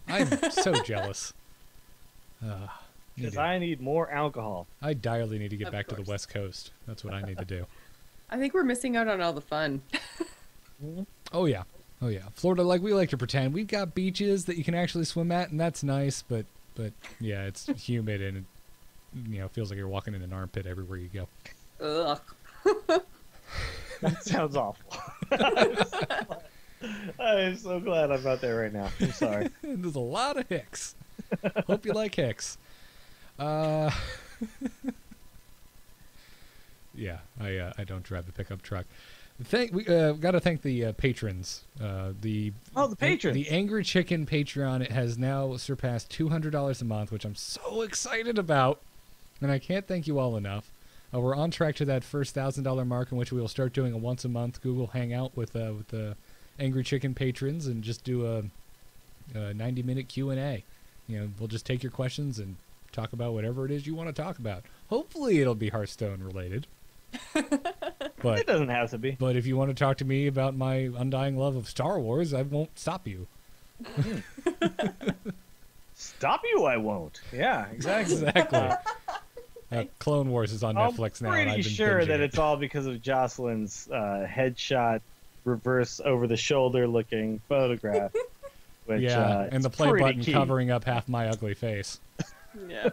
I'm so jealous. Me Because too. I need more alcohol. I direly need to get Of back to course. the West Coast. That's what I need to do. I think we're missing out on all the fun. Oh yeah, Florida, like we like to pretend we've got beaches that you can actually swim at, and that's nice. But yeah, it's humid and it feels like you're walking in an armpit everywhere you go. Ugh. That sounds awful. I am so glad I'm not there right now. I'm sorry. There's a lot of hicks. Hope you like hicks. Yeah, I don't drive the pickup truck. We got to thank the patrons. The patrons. The Angry Chicken Patreon. It has now surpassed $200 a month, which I'm so excited about, and I can't thank you all enough. We're on track to that first $1,000 mark, in which we will start doing a once a month Google Hangout with the Angry Chicken patrons and just do a 90-minute Q&A. We'll just take your questions and talk about whatever it is you want to talk about. Hopefully, it'll be Hearthstone related. But It doesn't have to be. But if you want to talk to me about my undying love of Star Wars, I won't stop you. Stop you, I won't. Yeah, exactly. Exactly. Clone Wars is on Netflix now. I'm And I've pretty been sure binging that it. it's all because of Jocelyn's headshot, reverse over the shoulder looking photograph. Which, Yeah, and is the play pretty button key. covering up half my ugly face. Yeah.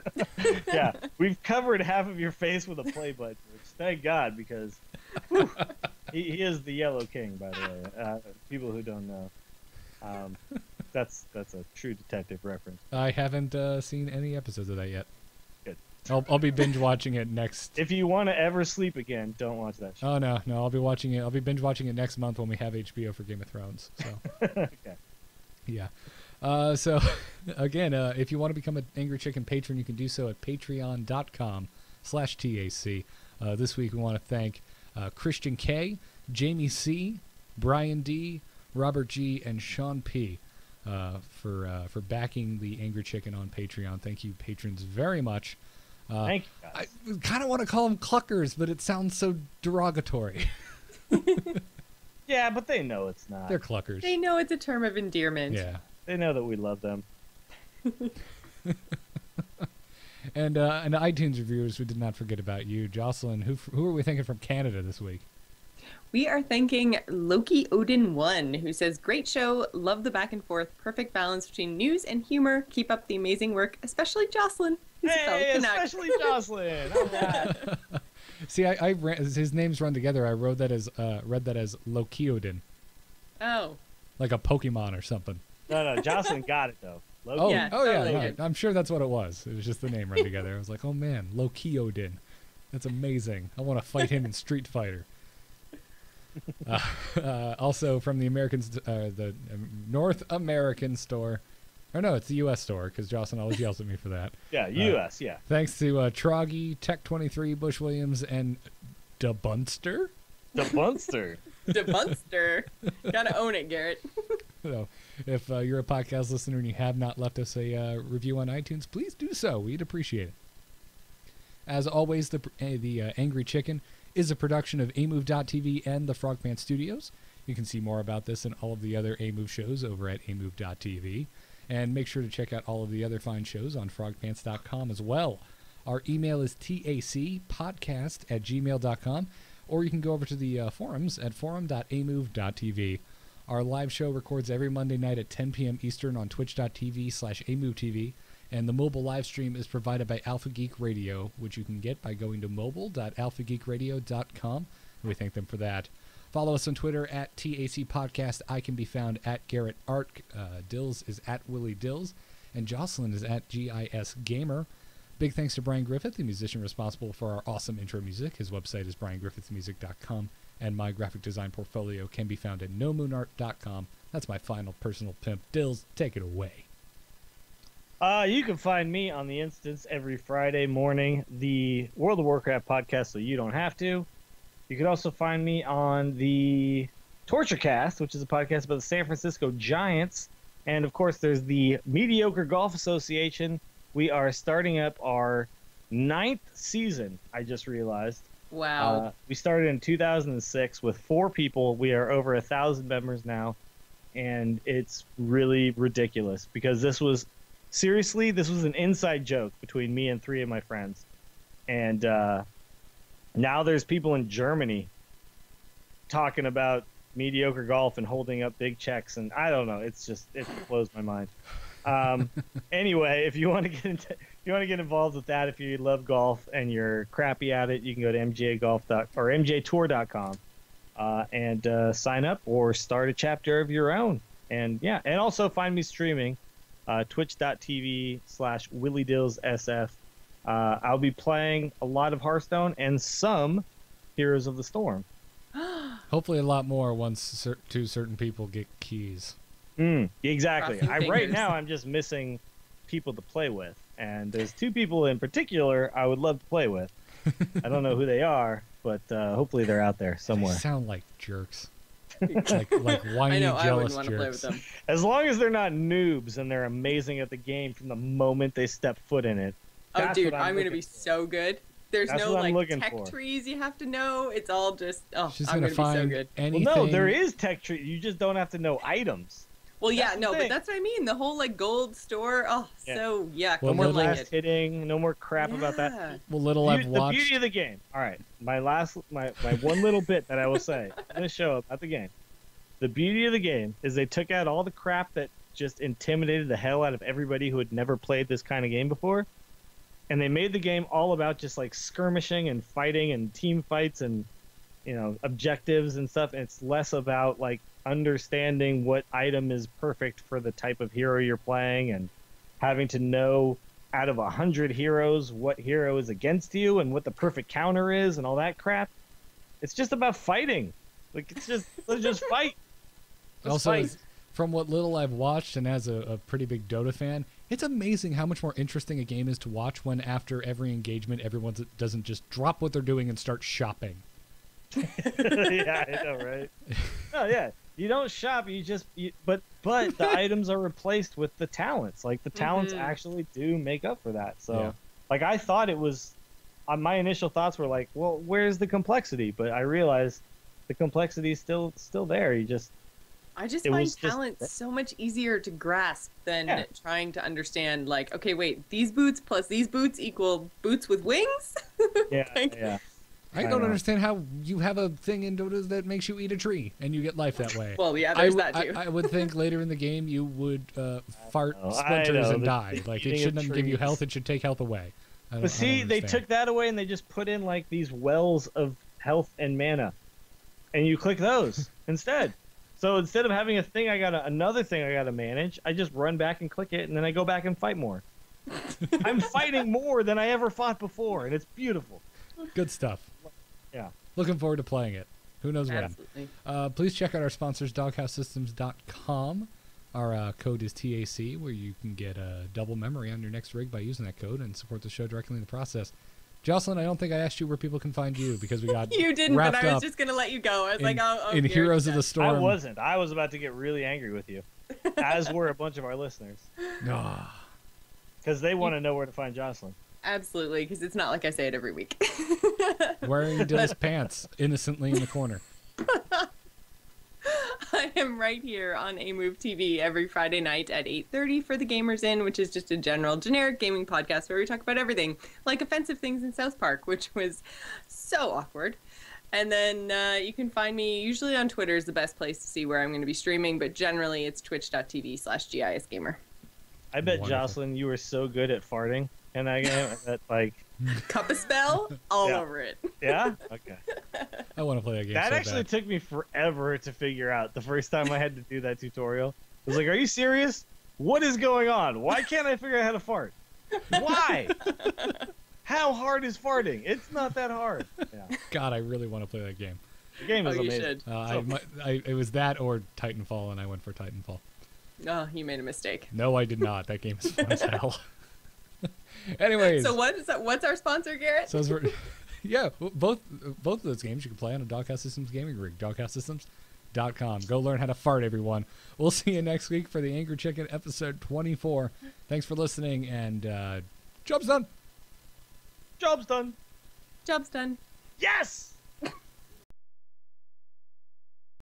Yeah, we've covered half of your face with a play button, which thank God, because whew, he is the Yellow King, by the way. People who don't know, that's a True Detective reference. I haven't seen any episodes of that yet. Good. I'll be binge watching it next. If you want to ever sleep again, don't watch that show. Oh no, I'll be watching it. I'll be binge watching it next month when we have HBO for Game of Thrones. So Okay. yeah. So again, if you want to become an Angry Chicken patron, you can do so at patreon.com/TAC. This week we want to thank Christian K, Jamie C, Brian D, Robert G, and Sean P for backing the Angry Chicken on Patreon. Thank you, patrons, very much. Thank you, guys. I kind of want to call them cluckers, but it sounds so derogatory. Yeah, but they know it's not. They're cluckers. They know it's a term of endearment. Yeah. They know that we love them. And iTunes reviewers, we did not forget about you. Jocelyn, who are we thinking from Canada this week? We are thanking Loki Odin 1, who says, "Great show, love the back and forth, perfect balance between news and humor. Keep up the amazing work, especially Jocelyn." who's a fellow Hey, Canuck." especially Jocelyn. All right. See, I his names run together. I read that as Lokiodin, Oh, like a Pokemon or something. No, Jocelyn got it though. Loki. Oh, Yeah, oh yeah, totally no, did. I'm sure that's what it was. It was just the name run together. I was like, oh man, Lokiodin. That's amazing. I want to fight him in Street Fighter. Also from the North American store, or no, it's the U.S. store because Jocelyn always yells at me for that. Yeah, U.S. Yeah. Thanks to Troggy, Tech 23, Bush Williams, and DeBunster. The Bunster. the Bunster. Gotta own it, Garrett. So, if you're a podcast listener and you have not left us a review on iTunes, please do so. We'd appreciate it. As always, the Angry Chicken is a production of amove.tv and the Frogpants Studios. You can see more about this and all of the other amove shows over at amove.tv. And make sure to check out all of the other fine shows on frogpants.com as well. Our email is tacpodcast@gmail.com, or you can go over to the forums at forum.amove.tv. Our live show records every Monday night at 10 p.m. Eastern on twitch.tv/amovetv, and the mobile live stream is provided by Alpha Geek Radio, which you can get by going to mobile.alphageekradio.com. We thank them for that. Follow us on Twitter at TAC Podcast. I can be found at Garrett Art. Dills is at Willie Dills, and Jocelyn is at GIS Gamer. Big thanks to Brian Griffith, the musician responsible for our awesome intro music. His website is briangriffithmusic.com, and my graphic design portfolio can be found at nomoonart.com. That's my final personal pimp. Dills, take it away. You can find me on the Instance every Friday morning, the World of Warcraft podcast, so you don't have to. You can also find me on the Torturecast, which is a podcast about the San Francisco Giants. And, of course, there's the Mediocre Golf Association. We are starting up our 9th season, I just realized. Wow. We started in 2006 with 4 people. We are over 1,000 members now. And it's really ridiculous because this was an inside joke between me and 3 of my friends. And now there's people in Germany talking about mediocre golf and holding up big checks. And I don't know. It blows my mind. Anyway, if you want to get involved with that, if you love golf and you're crappy at it, you can go to mjtour.com and sign up or start a chapter of your own. And yeah, and also find me streaming twitch.tv/WillieDillsSF. I'll be playing a lot of Hearthstone and some Heroes of the Storm. Hopefully a lot more once 2 certain people get keys. Exactly. Cross your Right fingers. now, I'm just missing people to play with, and there's 2 people in particular I would love to play with. I don't know who they are, but hopefully they're out there They somewhere. sound like jerks. like whiny, I know, I jealous wouldn't want to play jerks. with them. As long as they're not noobs and they're amazing at the game from the moment they step foot in it. Oh, That's dude, what I'm going to looking be for. so good. There's That's no what I'm like looking tech for. trees you have to know. It's all just She's I'm gonna gonna be so find good. anything. Well, no, there is tech tree. You just don't have to know items. Well, yeah, That's the no, but thing. that's what I mean. The whole like gold store. Oh, Yeah. so yuck. Well, No more little- like fast it. hitting. No more crap about that. Yeah. Well, little I've The watched. beauty of the game. All right, my one little bit that I will say in the show about the game. The beauty of the game is they took out all the crap that just intimidated the hell out of everybody who had never played this kind of game before, and they made the game all about just like skirmishing and fighting and team fights and objectives and stuff. And it's less about like understanding what item is perfect for the type of hero you're playing and having to know out of 100 heroes what hero is against you and what the perfect counter is and all that crap. It's just about fighting. Like let's just fight. Let's Also, fight. from what little I've watched, and as a pretty big Dota fan, it's amazing how much more interesting a game is to watch when after every engagement, everyone doesn't just drop what they're doing and start shopping. Yeah, I know, right? No, yeah. You don't shop. But the items are replaced with the talents. Like the talents actually do make up for that. So, Yeah. like I thought it was. My initial thoughts were like, well, where's the complexity? But I realized the complexity is still there. I just It find was just- talent so much easier to grasp than Yeah. trying to understand. Like, okay, wait, these boots plus these boots equal boots with wings. Yeah, Like- yeah. I I don't know. understand how you have a thing in Dota that makes you eat a tree and you get life that way. Well, yeah, there's I, that too. I would think later in the game you would fart know, I splinters know, and the die. Like it eating of shouldn't give you trees. health; it should take health away. But see, they took that away and they just put in like these wells of health and mana, and you click those instead. So instead of having another thing I gotta manage, I just run back and click it, and then I go back and fight more. I'm fighting more than I ever fought before, and it's beautiful. Good stuff. Yeah. Looking forward to playing it. Who knows when? Absolutely. Please check out our sponsors, doghousesystems.com. Our code is TAC, where you can get a double memory on your next rig by using that code and support the show directly in the process. Jocelyn, I don't think I asked you where people can find you because we got You didn't, wrapped but I was up just gonna let you go. I was in, like, oh, in Garrett's Heroes of done. the Storm. I wasn't. I was about to get really angry with you, as were a bunch of our listeners, Ah, because they want to know where to find Jocelyn. Absolutely, because it's not like I say it every week. wearing Dill's pants innocently in the corner. I am right here on A Move TV every Friday night at 8:30 for The Gamers Inn, which is just a general, generic gaming podcast where we talk about everything, like offensive things in South Park, which was so awkward. And then you can find me, usually on Twitter is the best place to see where I'm going to be streaming, but generally it's twitch.tv/GISgamer. I bet Wonderful. Jocelyn, you were so good at farting in that game that like, Cup a spell all Yeah. over it. yeah, okay. I want to play that game That so actually bad. took me forever to figure out the first time I had to do that tutorial. I was like, are you serious? What is going on? Why can't I figure out how to fart? Why? How hard is farting? It's not that hard. Yeah. God, I really want to play that game. The game Oh, is you amazing. should. It was that or Titanfall, and I went for Titanfall. Oh, you made a mistake. No, I did not. That game is fun as hell. Anyways, So what's our sponsor, Garrett? so as we're, yeah, both of those games you can play on a Doghouse Systems gaming rig, doghousesystems.com. Go learn how to fart, everyone. We'll see you next week for the Angry Chicken episode 24. Thanks for listening, and job's done. Job's done. Job's done. Yes!